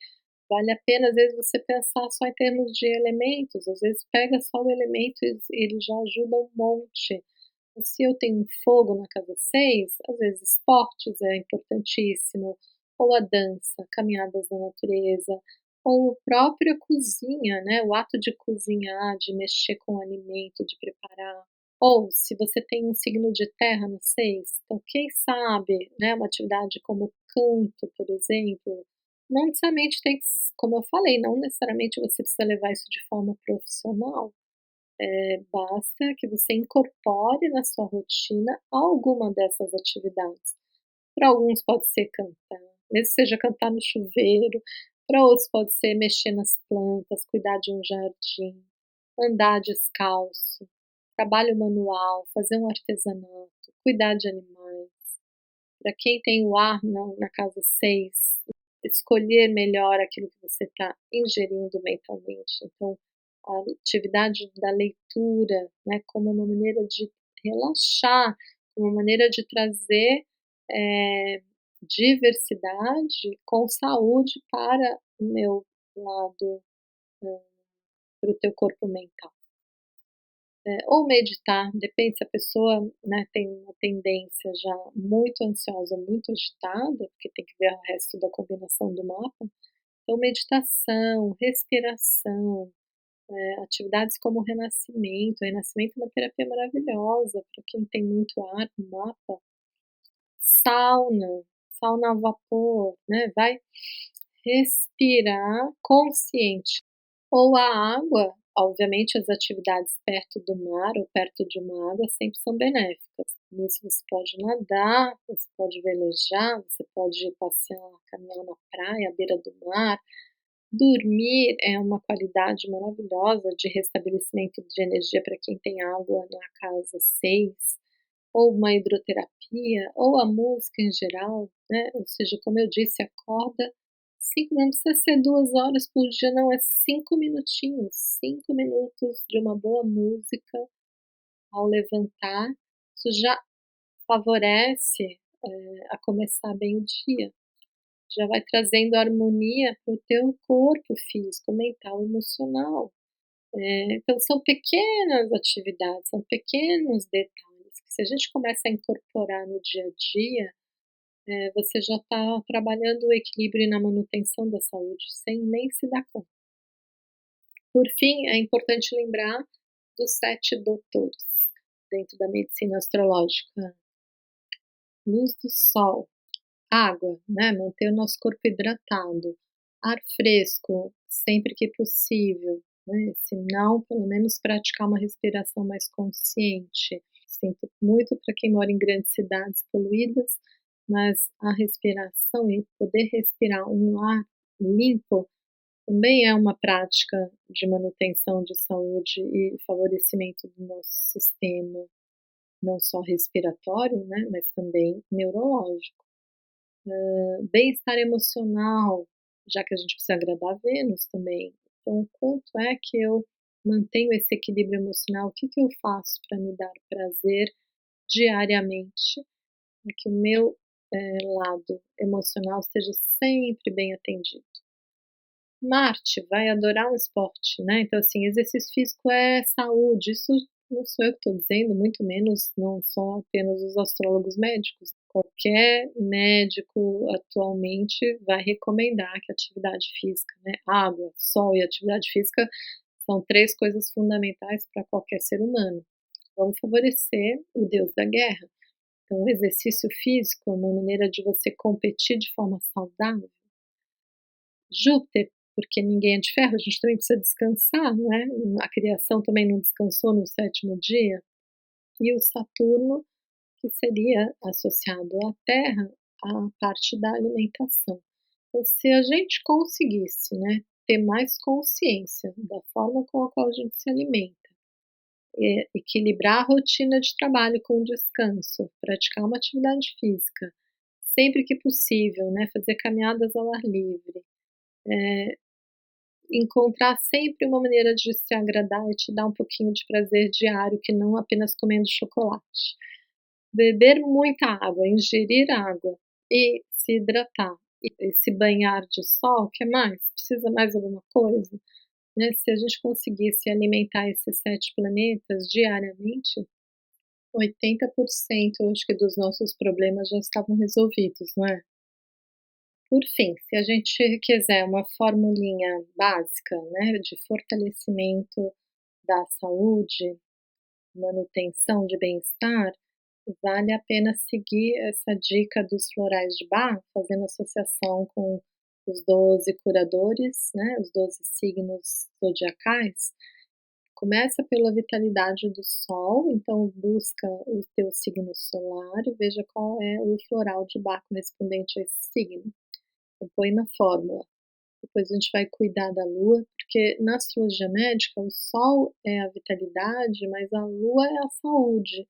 vale a pena às vezes você pensar só em termos de elementos, às vezes pega só o elemento e ele já ajuda um monte. Se eu tenho fogo na casa 6, às vezes esportes é importantíssimo, ou a dança, caminhadas na natureza, ou a própria cozinha, né, o ato de cozinhar, de mexer com o alimento, de preparar. Ou se você tem um signo de terra no 6, então quem sabe, né, uma atividade como canto, por exemplo, não necessariamente tem que como eu falei, não necessariamente você precisa levar isso de forma profissional, basta que você incorpore na sua rotina alguma dessas atividades. Para alguns pode ser cantar, mesmo que seja cantar no chuveiro, para outros pode ser mexer nas plantas, cuidar de um jardim, andar descalço, trabalho manual, fazer um artesanato, cuidar de animais. Para quem tem o ar na casa 6, escolher melhor aquilo que você está ingerindo mentalmente. Então, a atividade da leitura, né, como uma maneira de relaxar, uma maneira de trazer diversidade com saúde para o meu lado, para o teu corpo mental. Ou meditar, depende se a pessoa, né, tem uma tendência já muito ansiosa, muito agitada, porque tem que ver o resto da combinação do mapa, então meditação, respiração, atividades como renascimento, renascimento é uma terapia maravilhosa para quem tem muito ar no mapa, sauna, sauna a vapor, né, vai respirar consciente. Ou a água, obviamente as atividades perto do mar ou perto de uma água sempre são benéficas. Nisso você pode nadar, você pode velejar, você pode passear, caminhar na praia, à beira do mar. Dormir é uma qualidade maravilhosa de restabelecimento de energia para quem tem água na casa 6, ou uma hidroterapia, ou a música em geral, né, ou seja, como eu disse, acorda 5 não precisa ser 2 horas por dia não, é 5 minutinhos, 5 minutos de uma boa música ao levantar, isso já favorece, a começar bem o dia, já vai trazendo harmonia para o teu corpo físico, mental, emocional. Então são pequenas atividades, são pequenos detalhes que se a gente começa a incorporar no dia a dia, você já está trabalhando o equilíbrio na manutenção da saúde sem nem se dar conta. Por fim, é importante lembrar dos 7 doutores dentro da medicina astrológica. Luz do sol, água, né, manter o nosso corpo hidratado, ar fresco sempre que possível, né, se não, pelo menos praticar uma respiração mais consciente. Sinto muito para quem mora em grandes cidades poluídas, mas a respiração e poder respirar um ar limpo também é uma prática de manutenção de saúde e favorecimento do nosso sistema, não só respiratório, né, mas também neurológico. Bem-estar emocional, já que a gente precisa agradar Vênus também. Então, quanto é que eu mantenho esse equilíbrio emocional? O que que eu faço para me dar prazer diariamente, para que o meu, lado emocional esteja sempre bem atendido? Marte vai adorar um esporte, né, então, assim, exercício físico é saúde, isso não sou eu que estou dizendo, muito menos, não são apenas os astrólogos médicos. Qualquer médico atualmente vai recomendar que a atividade física, né, água, sol e atividade física são 3 coisas fundamentais para qualquer ser humano. Vamos favorecer o deus da guerra. Então o exercício físico é uma maneira de você competir de forma saudável. Júpiter, porque ninguém é de ferro, a gente também precisa descansar, né, a criação também não descansou no 7º dia. E o Saturno, que seria associado à Terra, a parte da alimentação. Então se a gente conseguisse, né, ter mais consciência da forma com a qual a gente se alimenta, equilibrar a rotina de trabalho com descanso, praticar uma atividade física, sempre que possível, né, fazer caminhadas ao ar livre, encontrar sempre uma maneira de se agradar e te dar um pouquinho de prazer diário, que não apenas comendo chocolate. Beber muita água, ingerir água e se hidratar e se banhar de sol, que mais? Precisa mais alguma coisa? Né, se a gente conseguisse alimentar esses 7 planetas diariamente, 80% eu acho que dos nossos problemas já estavam resolvidos, não é? Por fim, se a gente quiser uma formulinha básica, né, de fortalecimento da saúde, manutenção de bem-estar, vale a pena seguir essa dica dos florais de Bach, fazendo associação com os 12 curadores, né, os 12 signos zodiacais. Começa pela vitalidade do sol, então busca o teu signo solar e veja qual é o floral de Bach correspondente a esse signo. Então põe na fórmula. Depois a gente vai cuidar da lua, porque na astrologia médica o sol é a vitalidade, mas a lua é a saúde,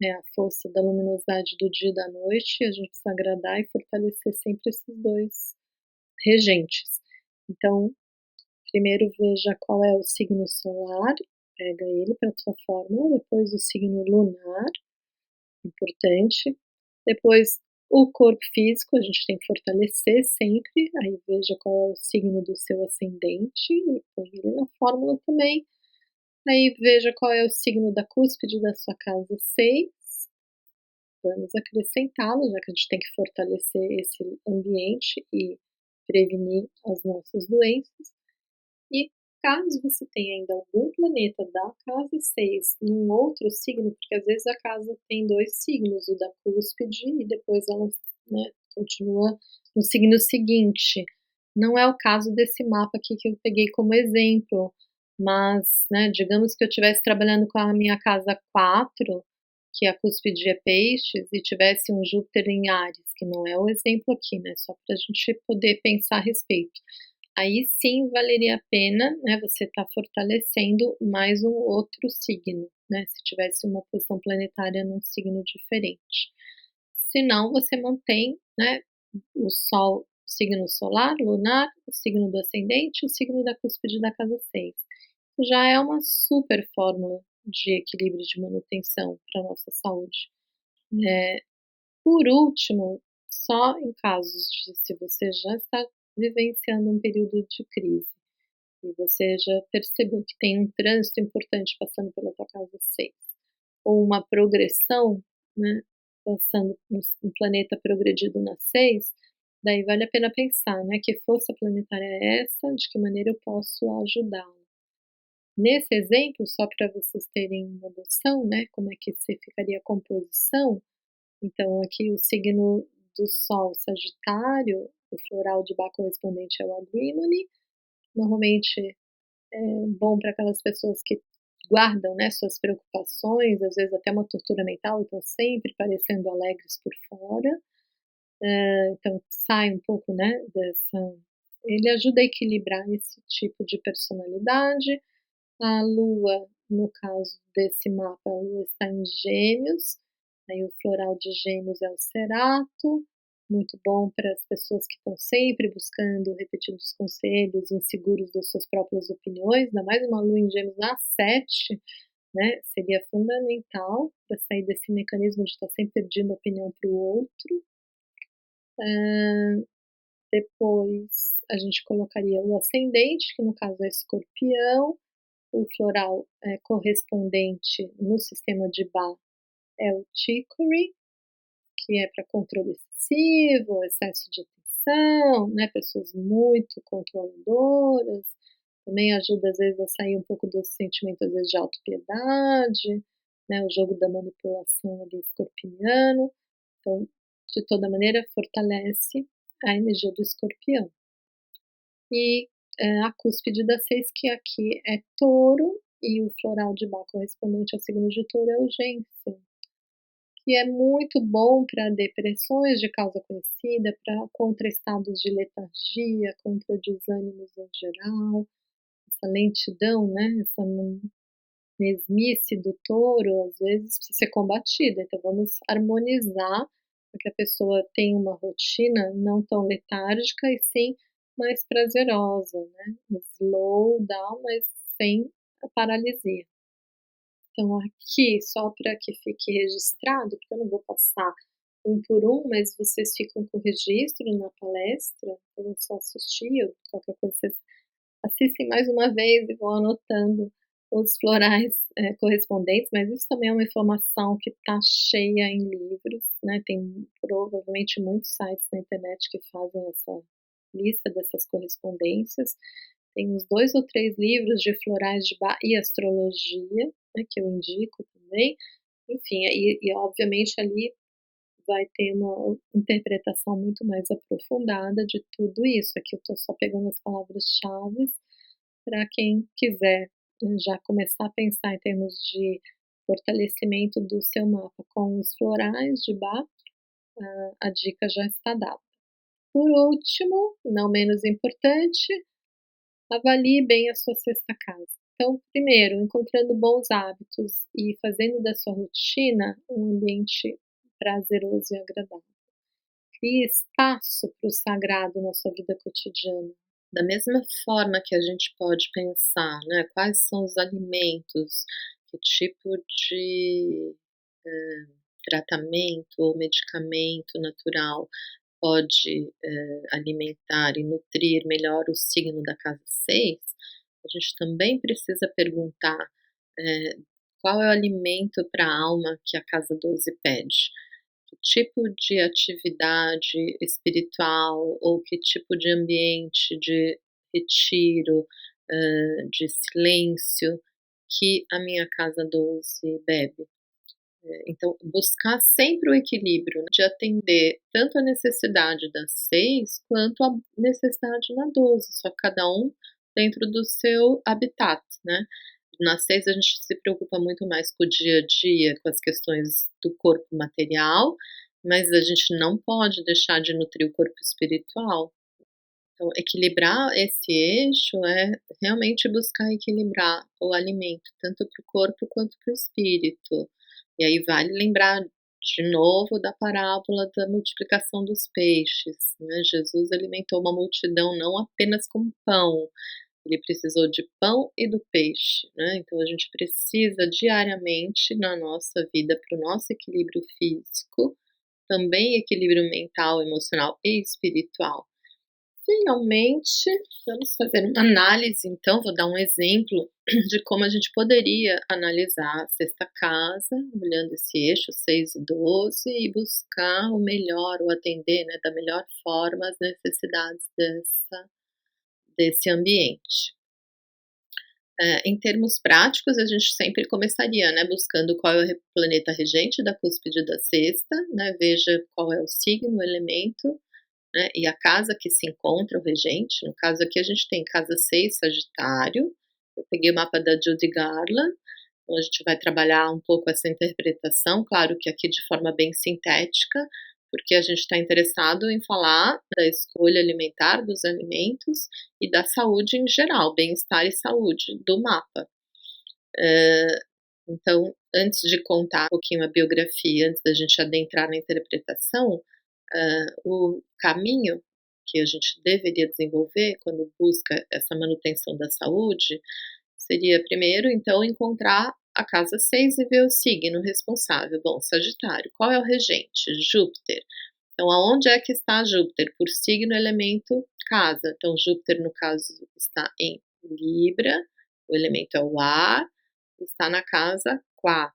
é a força da luminosidade do dia e da noite, e a gente precisa agradar e fortalecer sempre esses 2 regentes. Então, primeiro veja qual é o signo solar, pega ele para tua fórmula, depois o signo lunar, importante. Depois o corpo físico, a gente tem que fortalecer sempre, aí veja qual é o signo do seu ascendente e põe ele na fórmula também. Aí veja qual é o signo da cúspide da sua casa 6, vamos acrescentá-lo, já que a gente tem que fortalecer esse ambiente e prevenir as nossas doenças. E caso você tenha ainda algum planeta da casa 6 num outro signo, porque às vezes a casa tem 2 signos, o da cúspide e depois ela, né, continua no signo seguinte. Não é o caso desse mapa aqui que eu peguei como exemplo, mas, né, digamos que eu estivesse trabalhando com a minha casa 4, que a cúspide é peixes, e tivesse um Júpiter em Áries, que não é o exemplo aqui, né, só para a gente poder pensar a respeito. Aí sim valeria a pena, né, você estar fortalecendo mais um outro signo, né, se tivesse uma posição planetária num signo diferente. Se não, você mantém, né, o Sol, signo solar, lunar, o signo do ascendente, o signo da cúspide da casa 6. Já é uma super fórmula de equilíbrio de manutenção para nossa saúde. Por último, só em casos de se você já está vivenciando um período de crise e você já percebeu que tem um trânsito importante passando pela tua casa 6, ou uma progressão, né, passando um planeta progredido na 6, daí vale a pena pensar, né, que força planetária é essa, de que maneira eu posso ajudá-la. Nesse exemplo, só para vocês terem uma noção, né, como é que se ficaria a composição, então aqui o signo do Sol, Sagitário, o floral de Bach correspondente ao agrímone, normalmente é bom para aquelas pessoas que guardam, né, suas preocupações, às vezes até uma tortura mental, então sempre parecendo alegres por fora, então sai um pouco, né, dessa, ele ajuda a equilibrar esse tipo de personalidade. A Lua, no caso desse mapa, a Lua está em Gêmeos, aí o floral de Gêmeos é o Cerato, muito bom para as pessoas que estão sempre buscando repetidos conselhos, inseguros das suas próprias opiniões, ainda mais uma Lua em Gêmeos na 7, né, seria fundamental para sair desse mecanismo de estar sempre pedindo opinião para o outro. Depois a gente colocaria o ascendente, que no caso é Escorpião, o floral correspondente no sistema de Bach é o chicory, que é para controle excessivo, excesso de atenção, né, pessoas muito controladoras, também ajuda às vezes a sair um pouco desse sentimento às vezes de autopiedade, né, o jogo da manipulação ali escorpiano, então de toda maneira fortalece a energia do escorpião. E a cúspide da 6, que aqui é touro, e o floral de Bach correspondente ao signo de touro é o gêncio, que é muito bom para depressões de causa conhecida, para contra estados de letargia, contra desânimos em geral, essa lentidão, né, essa mesmice do touro, às vezes precisa ser combatida, então vamos harmonizar para que a pessoa tenha uma rotina não tão letárgica e sim mais prazerosa, né, slow down, mas sem a paralisia. Então aqui, só para que fique registrado, porque eu não vou passar um por um, mas vocês ficam com o registro na palestra, eu só assistir ou qualquer coisa vocês assistem mais uma vez e vão anotando os florais, correspondentes, mas isso também é uma informação que está cheia em livros, né, tem provavelmente muitos sites na internet que fazem essa lista dessas correspondências. Tem uns 2 ou 3 livros de florais de Bach e astrologia, né, que eu indico também. Enfim, e obviamente ali vai ter uma interpretação muito mais aprofundada de tudo isso. Aqui eu estou só pegando as palavras-chave para quem quiser, já começar a pensar em termos de fortalecimento do seu mapa com os florais de Bach, a dica já está dada. Por último, não menos importante, avalie bem a sua sexta casa. Então, primeiro, encontrando bons hábitos e fazendo da sua rotina um ambiente prazeroso e agradável. Crie espaço para o sagrado na sua vida cotidiana. Da mesma forma que a gente pode pensar, né, quais são os alimentos, que tipo de tratamento ou medicamento natural pode alimentar e nutrir melhor o signo da casa 6, a gente também precisa perguntar qual é o alimento para a alma que a casa 12 pede. Que tipo de atividade espiritual ou que tipo de ambiente de retiro, de silêncio que a minha casa 12 bebe. Então, buscar sempre o equilíbrio de atender tanto a necessidade das 6 quanto a necessidade na 12, só cada um dentro do seu habitat, né. Na 6 a gente se preocupa muito mais com o dia a dia, com as questões do corpo material, mas a gente não pode deixar de nutrir o corpo espiritual. Então, equilibrar esse eixo é realmente buscar equilibrar o alimento, tanto para o corpo quanto para o espírito. E aí vale lembrar de novo da parábola da multiplicação dos peixes, né? Jesus alimentou uma multidão não apenas com pão, ele precisou de pão e do peixe, né? Então a gente precisa diariamente na nossa vida, para o nosso equilíbrio físico, também equilíbrio mental, emocional e espiritual. Finalmente, vamos fazer uma análise, então, vou dar um exemplo de como a gente poderia analisar a sexta casa, olhando esse eixo 6 e 12, e buscar o melhor, o atender, né, da melhor forma as necessidades desse ambiente. Em termos práticos, a gente sempre começaria, né, buscando qual é o planeta regente da cúspide da sexta, né, veja qual é o signo, o elemento, né, e a casa que se encontra o regente. No caso aqui a gente tem casa 6, Sagitário. Eu peguei o mapa da Judy Garland, então a gente vai trabalhar um pouco essa interpretação, claro que aqui de forma bem sintética, porque a gente está interessado em falar da escolha alimentar, dos alimentos e da saúde em geral, bem-estar e saúde do mapa. Então, antes de contar um pouquinho a biografia, antes da gente adentrar na interpretação, o caminho que a gente deveria desenvolver quando busca essa manutenção da saúde, seria primeiro, então, encontrar a casa 6 e ver o signo responsável. Bom, Sagitário, qual é o regente? Júpiter. Então, aonde é que está Júpiter? Por signo, elemento, casa. Então, Júpiter, no caso, está em Libra, o elemento é o ar, está na casa 4.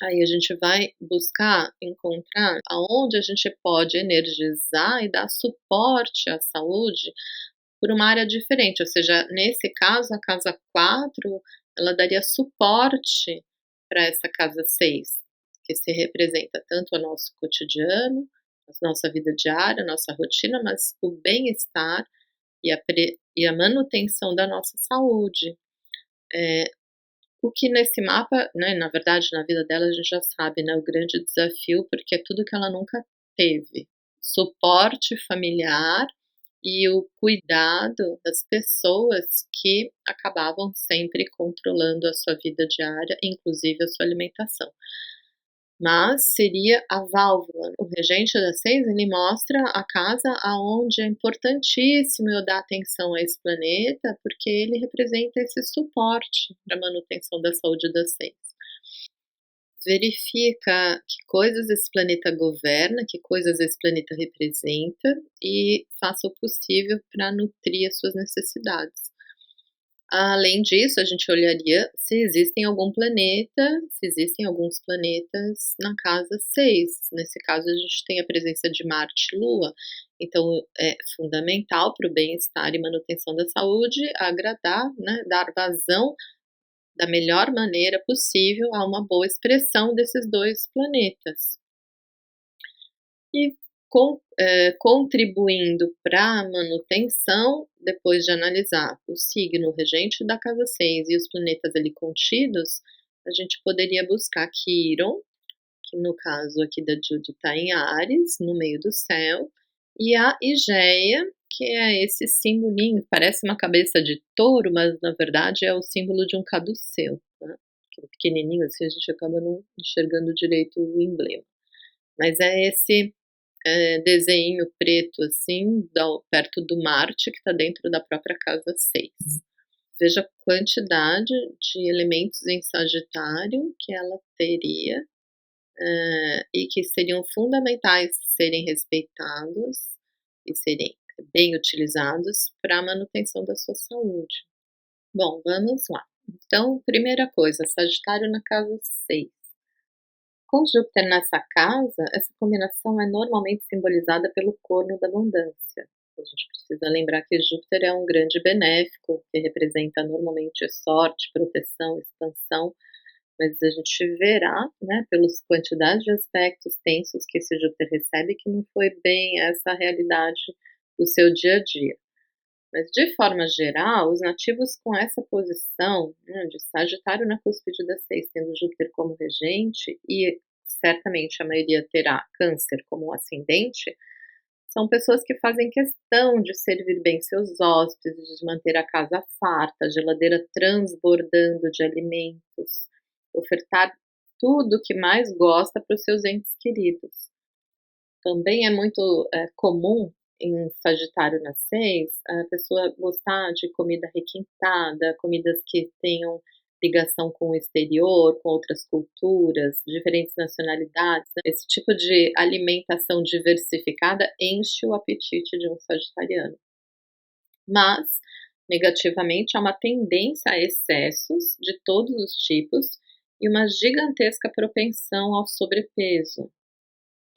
Aí a gente vai buscar encontrar aonde a gente pode energizar e dar suporte à saúde por uma área diferente, ou seja, nesse caso a casa 4 ela daria suporte para essa casa 6, que se representa tanto o nosso cotidiano, a nossa vida diária, a nossa rotina, mas o bem-estar e a manutenção da nossa saúde. O que nesse mapa, né, na verdade, na vida dela a gente já sabe, né, o grande desafio, porque é tudo que ela nunca teve. Suporte familiar e o cuidado das pessoas que acabavam sempre controlando a sua vida diária, inclusive a sua alimentação. Mas seria a válvula. O regente da 6, ele mostra a casa aonde é importantíssimo eu dar atenção a esse planeta, porque ele representa esse suporte para a manutenção da saúde das 6. Verifica que coisas esse planeta governa, que coisas esse planeta representa e faça o possível para nutrir as suas necessidades. Além disso, a gente olharia se existem se existem alguns planetas na casa 6. Nesse caso, a gente tem a presença de Marte e Lua, então é fundamental para o bem-estar e manutenção da saúde agradar, né, dar vazão da melhor maneira possível a uma boa expressão desses dois planetas. E contribuindo para a manutenção, depois de analisar o signo regente da casa 6 e os planetas ali contidos, a gente poderia buscar Quiron, que no caso aqui da Judy está em Áries, no meio do céu, e a Igeia, que é esse simbolinho, parece uma cabeça de touro, mas na verdade é o símbolo de um caduceu, né? Que é pequenininho, assim a gente acaba não enxergando direito o emblema. Mas é esse desenho preto, assim, perto do Marte, que está dentro da própria casa 6. Veja a quantidade de elementos em Sagitário que ela teria e que seriam fundamentais serem respeitados e serem bem utilizados para a manutenção da sua saúde. Bom, vamos lá. Então, primeira coisa, Sagitário na casa 6. Com Júpiter nessa casa, essa combinação é normalmente simbolizada pelo corno da abundância. A gente precisa lembrar que Júpiter é um grande benéfico, que representa normalmente sorte, proteção, expansão, mas a gente verá, né, pelas quantidades de aspectos tensos que esse Júpiter recebe, que não foi bem essa a realidade do seu dia a dia. Mas, de forma geral, os nativos com essa posição, né, de Sagitário na cúspide da 6, tendo Júpiter como regente, e certamente a maioria terá Câncer como ascendente, são pessoas que fazem questão de servir bem seus hóspedes, de manter a casa farta, a geladeira transbordando de alimentos, ofertar tudo o que mais gosta para os seus entes queridos. Também é muito comum em Sagitário na 6, a pessoa gostar de comida requintada, comidas que tenham ligação com o exterior, com outras culturas, diferentes nacionalidades. Esse tipo de alimentação diversificada enche o apetite de um sagitariano. Mas, negativamente, há uma tendência a excessos de todos os tipos e uma gigantesca propensão ao sobrepeso.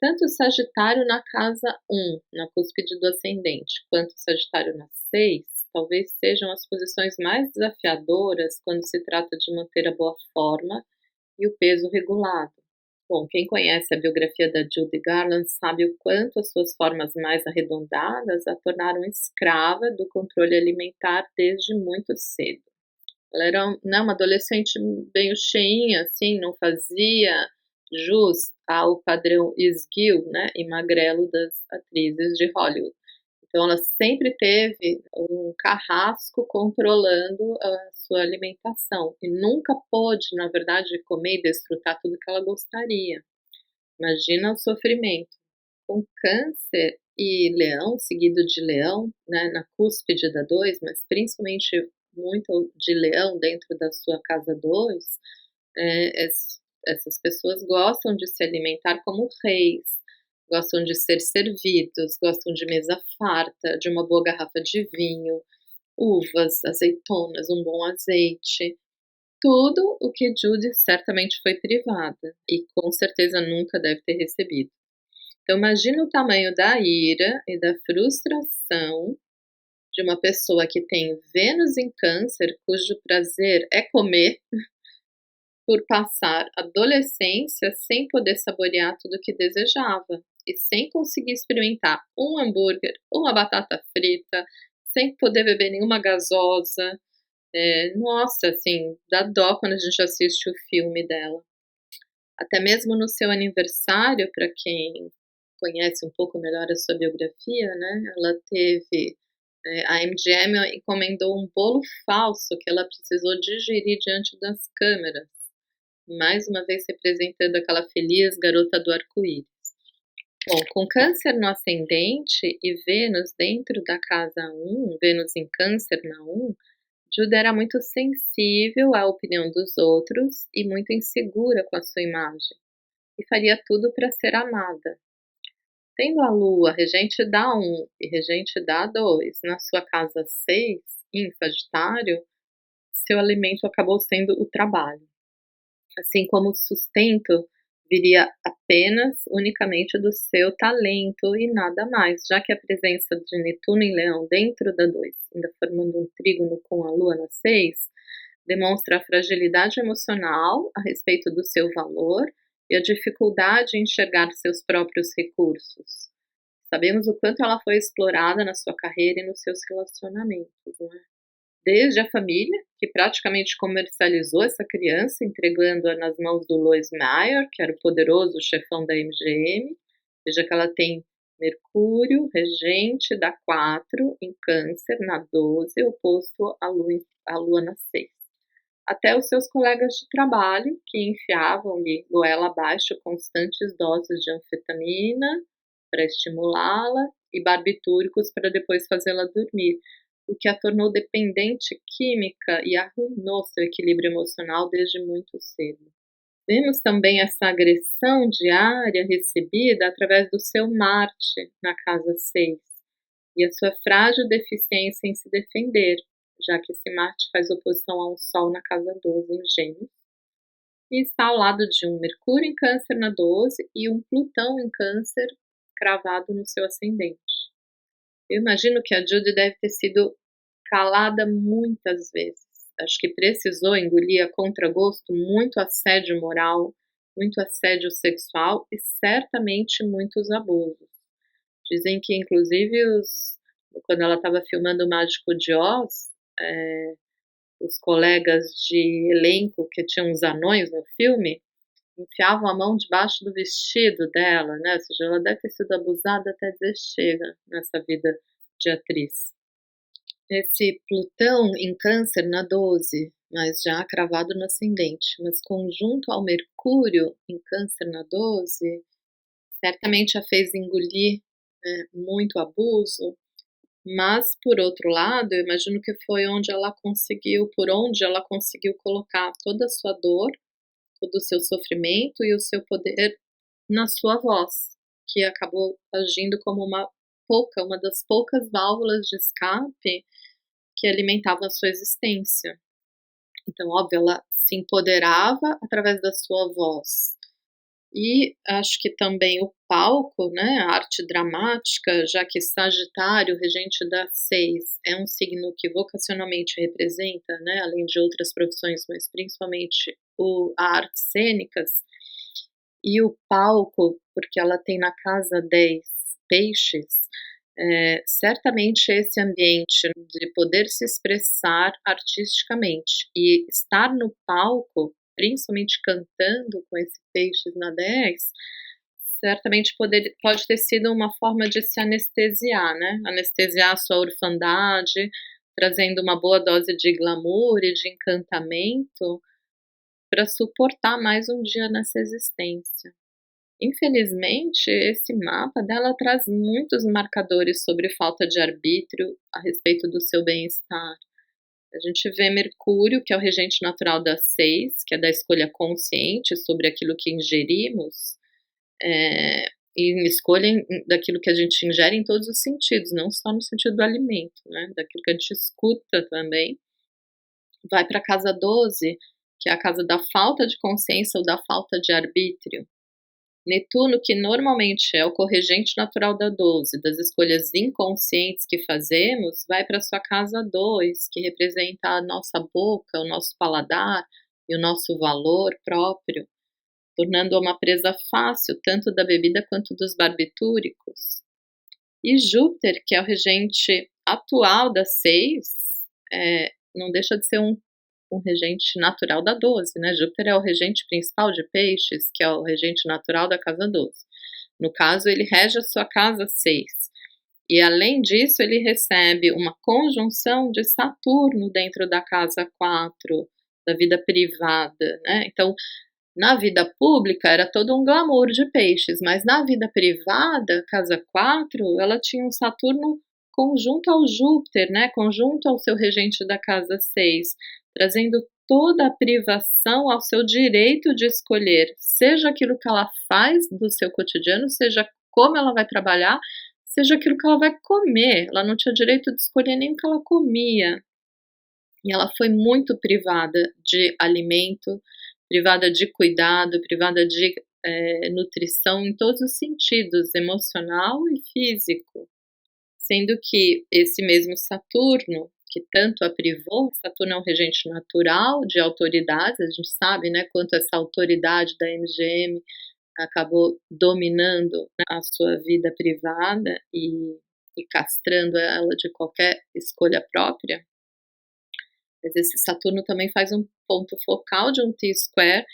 Tanto o Sagitário na casa 1, na cúspide do ascendente, quanto o Sagitário na 6, talvez sejam as posições mais desafiadoras quando se trata de manter a boa forma e o peso regulado. Bom, quem conhece a biografia da Judy Garland sabe o quanto as suas formas mais arredondadas a tornaram escrava do controle alimentar desde muito cedo. Ela era, né, uma adolescente bem cheinha, assim, não fazia jus ao padrão esguio, né, e magrelo das atrizes de Hollywood. Então ela sempre teve um carrasco controlando a sua alimentação e nunca pôde, na verdade, comer e desfrutar tudo que ela gostaria. Imagina o sofrimento. Com Câncer e Leão, seguido de Leão, né, na cúspide da 2, mas principalmente muito de Leão dentro da sua casa 2, essas pessoas gostam de se alimentar como reis, gostam de ser servidos, gostam de mesa farta, de uma boa garrafa de vinho, uvas, azeitonas, um bom azeite. Tudo o que Judy certamente foi privada e com certeza nunca deve ter recebido. Então imagina o tamanho da ira e da frustração de uma pessoa que tem Vênus em Câncer, cujo prazer é comer, por passar adolescência sem poder saborear tudo o que desejava e sem conseguir experimentar um hambúrguer, uma batata frita, sem poder beber nenhuma gasosa, Nossa, assim, dá dó quando a gente assiste o filme dela. Até mesmo no seu aniversário, para quem conhece um pouco melhor a sua biografia, né, ela teve, a MGM encomendou um bolo falso que ela precisou digerir diante das câmeras, mais uma vez representando aquela feliz garota do arco-íris. Bom, com câncer no ascendente e Vênus dentro da casa 1, Vênus em câncer na 1, Juda era muito sensível à opinião dos outros e muito insegura com a sua imagem, e faria tudo para ser amada. Tendo a Lua, regente da 1 e regente da 2, na sua casa 6, em Sagitário, seu alimento acabou sendo o trabalho. Assim como o sustento viria apenas, unicamente do seu talento e nada mais, já que a presença de Netuno em Leão dentro da 2, ainda formando um trígono com a Lua na 6, demonstra a fragilidade emocional a respeito do seu valor e a dificuldade em enxergar seus próprios recursos. Sabemos o quanto ela foi explorada na sua carreira e nos seus relacionamentos, não é? Desde a família, que praticamente comercializou essa criança, entregando-a nas mãos do Lois Meyer, que era o poderoso chefão da MGM. Veja que ela tem Mercúrio, regente da 4, em Câncer, na 12, oposto à Lua na 6. Até os seus colegas de trabalho, que enfiavam-lhe goela abaixo constantes doses de anfetamina para estimulá-la e barbitúricos para depois fazê-la dormir, o que a tornou dependente química e arruinou seu equilíbrio emocional desde muito cedo. Vemos também essa agressão diária recebida através do seu Marte na casa 6 e a sua frágil deficiência em se defender, já que esse Marte faz oposição a um Sol na casa 12 em Gêmeos, e está ao lado de um Mercúrio em Câncer na 12 e um Plutão em Câncer cravado no seu ascendente. Eu imagino que a Judy deve ter sido calada muitas vezes. Acho que precisou engolir a contragosto muito assédio moral, muito assédio sexual e certamente muitos abusos. Dizem que, inclusive, quando ela estava filmando O Mágico de Oz, os colegas de elenco que tinham os anões no filme enfiavam a mão debaixo do vestido dela, né? Ou seja, ela deve ter sido abusada até dizer chega nessa vida de atriz. Esse Plutão em Câncer na 12, mas já cravado no ascendente, mas conjunto ao Mercúrio em Câncer na 12, certamente a fez engolir muito abuso, mas por outro lado, eu imagino que foi por onde ela conseguiu colocar toda a sua dor, todo o seu sofrimento e o seu poder na sua voz, que acabou agindo como uma das poucas válvulas de escape que alimentavam a sua existência. Então, óbvio, ela se empoderava através da sua voz. E acho que também o palco, né, a arte dramática, já que Sagitário, regente da 6, é um signo que vocacionalmente representa, né, além de outras profissões, mas principalmente a artes cênicas, e o palco, porque ela tem na casa 10 peixes, certamente esse ambiente de poder se expressar artisticamente e estar no palco, principalmente cantando com esse peixes na 10, certamente pode ter sido uma forma de se anestesiar, né? Anestesiar a sua orfandade, trazendo uma boa dose de glamour e de encantamento para suportar mais um dia nessa existência. Infelizmente, esse mapa dela traz muitos marcadores sobre falta de arbítrio a respeito do seu bem-estar. A gente vê Mercúrio, que é o regente natural da 6, que é da escolha consciente sobre aquilo que ingerimos, e escolha daquilo que a gente ingere em todos os sentidos, não só no sentido do alimento, né, daquilo que a gente escuta também. Vai para a casa 12, que é a casa da falta de consciência ou da falta de arbítrio. Netuno, que normalmente é o corregente natural da 12, das escolhas inconscientes que fazemos, vai para sua casa 2, que representa a nossa boca, o nosso paladar e o nosso valor próprio, tornando-a uma presa fácil tanto da bebida quanto dos barbitúricos. E Júpiter, que é o regente atual da 6, não deixa de ser um regente natural da 12, né, Júpiter é o regente principal de Peixes, que é o regente natural da casa 12. No caso, ele rege a sua casa 6. E além disso, ele recebe uma conjunção de Saturno dentro da casa 4, da vida privada, né? Então, na vida pública era todo um glamour de Peixes, mas na vida privada, casa 4, ela tinha um Saturno conjunto ao Júpiter, né? Conjunto ao seu regente da casa 6, trazendo toda a privação ao seu direito de escolher, seja aquilo que ela faz do seu cotidiano, seja como ela vai trabalhar, seja aquilo que ela vai comer. Ela não tinha direito de escolher nem o que ela comia. E ela foi muito privada de alimento, privada de cuidado, privada de nutrição em todos os sentidos, emocional e físico. Sendo que esse mesmo Saturno, que tanto a privou, Saturno é um regente natural de autoridades, a gente sabe, né, quanto essa autoridade da MGM acabou dominando, né, a sua vida privada e castrando ela de qualquer escolha própria. Mas esse Saturno também faz um ponto focal de um T-square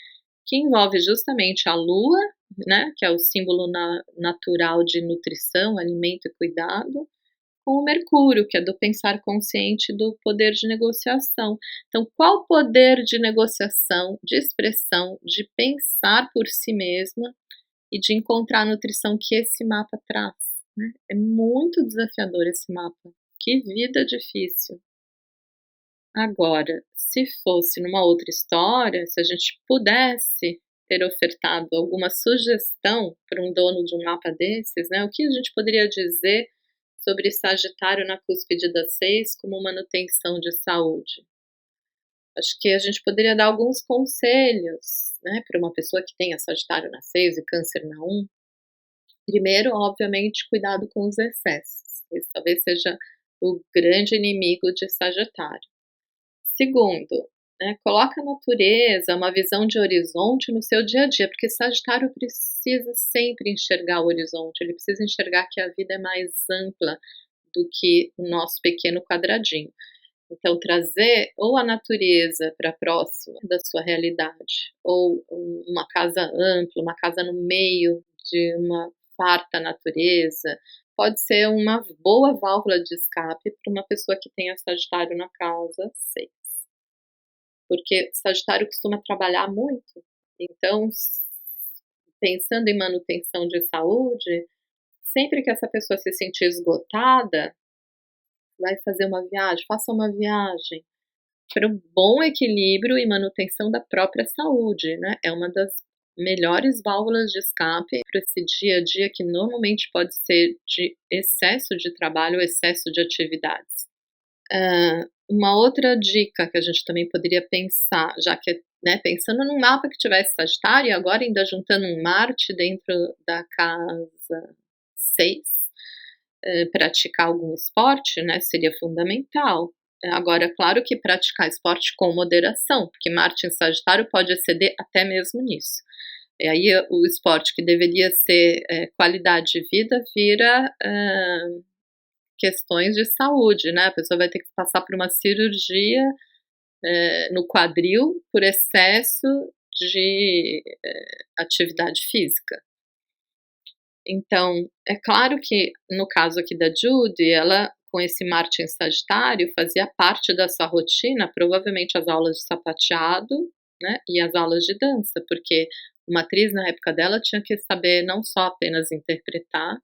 que envolve justamente a Lua, né, que é o símbolo natural de nutrição, alimento e cuidado, com o Mercúrio, que é do pensar consciente, do poder de negociação. Então, qual poder de negociação, de expressão, de pensar por si mesma e de encontrar a nutrição que esse mapa traz, né? É muito desafiador esse mapa. Que vida difícil. Agora, se fosse numa outra história, se a gente pudesse ter ofertado alguma sugestão para um dono de um mapa desses, né, o que a gente poderia dizer sobre Sagitário na cúspide da 6 como manutenção de saúde? Acho que a gente poderia dar alguns conselhos, né, para uma pessoa que tenha Sagitário na 6 e Câncer na 1. Primeiro, obviamente, cuidado com os excessos. Esse talvez seja o grande inimigo de Sagitário. Segundo, né, coloca a natureza, uma visão de horizonte no seu dia a dia, porque Sagitário precisa sempre enxergar o horizonte, ele precisa enxergar que a vida é mais ampla do que o nosso pequeno quadradinho. Então, trazer ou a natureza para próxima da sua realidade, ou uma casa ampla, uma casa no meio de uma farta natureza, pode ser uma boa válvula de escape para uma pessoa que tenha Sagitário na casa 6. Porque Sagitário costuma trabalhar muito, então, pensando em manutenção de saúde, sempre que essa pessoa se sentir esgotada, vai fazer uma viagem, faça uma viagem para um bom equilíbrio e manutenção da própria saúde, né? É uma das melhores válvulas de escape para esse dia a dia que normalmente pode ser de excesso de trabalho, excesso de atividades. Uma outra dica que a gente também poderia pensar, já que, né, pensando num mapa que tivesse Sagitário e agora ainda juntando um Marte dentro da casa 6, praticar algum esporte, né, seria fundamental. Agora, claro que praticar esporte com moderação, porque Marte em Sagitário pode exceder até mesmo nisso. E aí o esporte que deveria ser qualidade de vida vira questões de saúde, né? A pessoa vai ter que passar por uma cirurgia no quadril por excesso de atividade física. Então, é claro que no caso aqui da Judy, ela com esse Marte em Sagitário fazia parte da sua rotina, provavelmente as aulas de sapateado, né, e as aulas de dança, porque uma atriz na época dela tinha que saber não só apenas interpretar,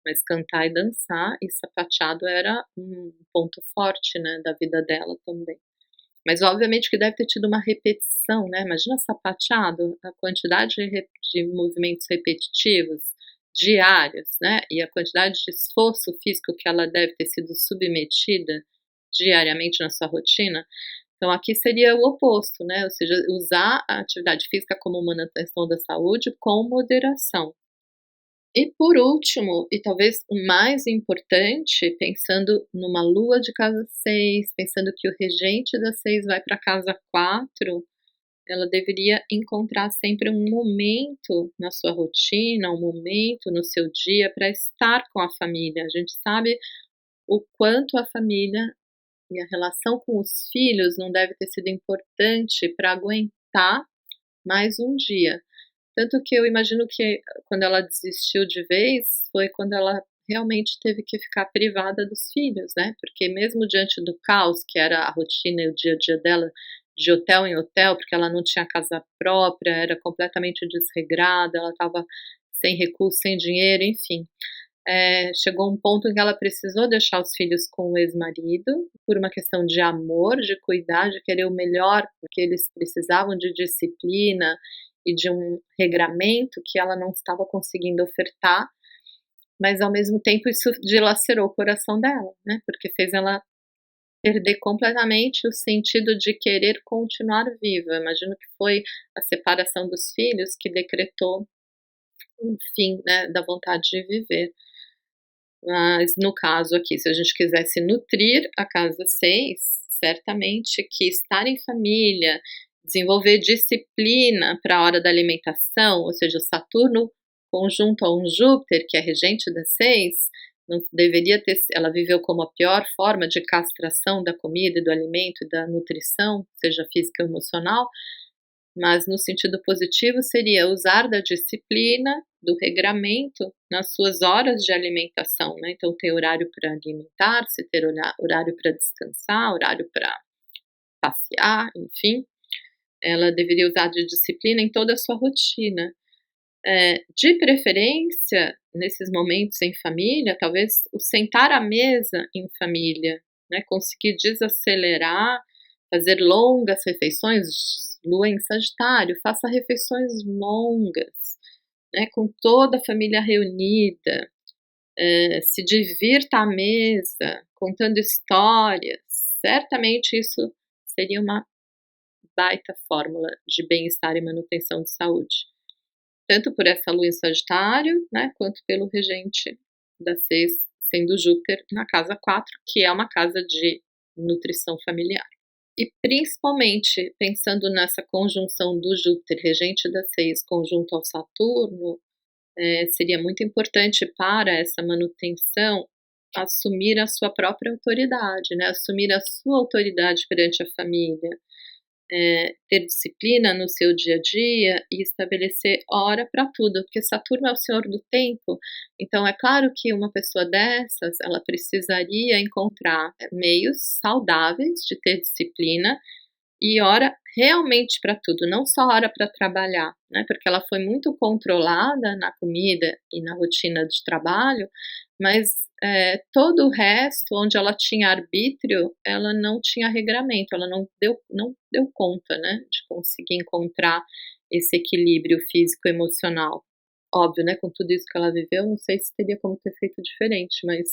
mas cantar e dançar, e sapateado era um ponto forte, né, da vida dela também. Mas obviamente que deve ter tido uma repetição, né, imagina sapateado, a quantidade de movimentos repetitivos, diários, né, e a quantidade de esforço físico que ela deve ter sido submetida diariamente na sua rotina. Então aqui seria o oposto, né, ou seja, usar a atividade física como manutenção da saúde com moderação. E por último, e talvez o mais importante, pensando numa lua de casa 6, pensando que o regente da 6 vai para casa 4, ela deveria encontrar sempre um momento na sua rotina, um momento no seu dia para estar com a família. A gente sabe o quanto a família E a relação com os filhos não deve ter sido importante para aguentar mais um dia. Tanto que eu imagino que quando ela desistiu de vez, foi quando ela realmente teve que ficar privada dos filhos, né, porque mesmo diante do caos que era a rotina e o dia a dia dela, de hotel em hotel, porque ela não tinha casa própria, era completamente desregrada, ela estava sem recurso, sem dinheiro, enfim. Chegou um ponto em que ela precisou deixar os filhos com o ex-marido, por uma questão de amor, de cuidar, de querer o melhor, porque eles precisavam de disciplina e de um regramento que ela não estava conseguindo ofertar, mas ao mesmo tempo isso dilacerou o coração dela, né, porque fez ela perder completamente o sentido de querer continuar viva. Eu imagino que foi a separação dos filhos que decretou um fim, né, da vontade de viver. Mas no caso aqui, se a gente quisesse nutrir a casa 6, certamente que estar em família, desenvolver disciplina para a hora da alimentação, ou seja, o Saturno conjunto a um Júpiter, que é regente da 6, não deveria ter, ela viveu como a pior forma de castração da comida e do alimento e da nutrição, seja física ou emocional, mas no sentido positivo seria usar da disciplina, do regramento nas suas horas de alimentação, né, então ter horário para alimentar-se, ter horário para descansar, horário para passear, enfim. Ela deveria usar de disciplina em toda a sua rotina. De preferência, nesses momentos em família, talvez o sentar à mesa em família, né, conseguir desacelerar, fazer longas refeições, lua em Sagitário, faça refeições longas, né, com toda a família reunida, se divirta à mesa, contando histórias, certamente isso seria uma baita fórmula de bem-estar e manutenção de saúde. Tanto por essa lua em Sagitário, né, quanto pelo regente da 6 sendo Júpiter na casa 4, que é uma casa de nutrição familiar. E principalmente pensando nessa conjunção do Júpiter, regente da 6, conjunto ao Saturno, seria muito importante para essa manutenção assumir a sua própria autoridade, né, assumir a sua autoridade perante a família, ter disciplina no seu dia a dia e estabelecer hora para tudo, porque Saturno é o senhor do tempo, então é claro que uma pessoa dessas, ela precisaria encontrar meios saudáveis de ter disciplina e hora realmente para tudo, não só hora para trabalhar, né, porque ela foi muito controlada na comida e na rotina de trabalho, mas, todo o resto, onde ela tinha arbítrio, ela não tinha regramento, ela não deu conta, né, de conseguir encontrar esse equilíbrio físico e emocional. Óbvio, né, com tudo isso que ela viveu, não sei se teria como ter feito diferente, mas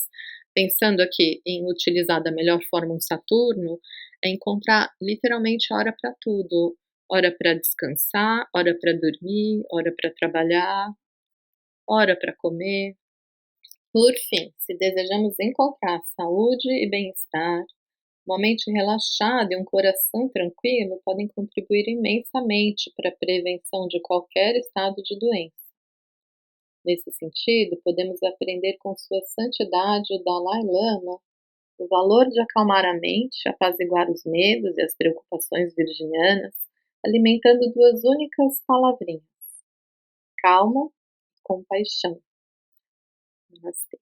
pensando aqui em utilizar da melhor forma um Saturno, é encontrar literalmente hora para tudo, hora para descansar, hora para dormir, hora para trabalhar, hora para comer. Por fim, se desejamos encontrar saúde e bem-estar, uma mente relaxada e um coração tranquilo podem contribuir imensamente para a prevenção de qualquer estado de doença. Nesse sentido, podemos aprender com Sua Santidade o Dalai Lama o valor de acalmar a mente, apaziguar os medos e as preocupações virginianas, alimentando duas únicas palavrinhas: calma e compaixão. Namastê.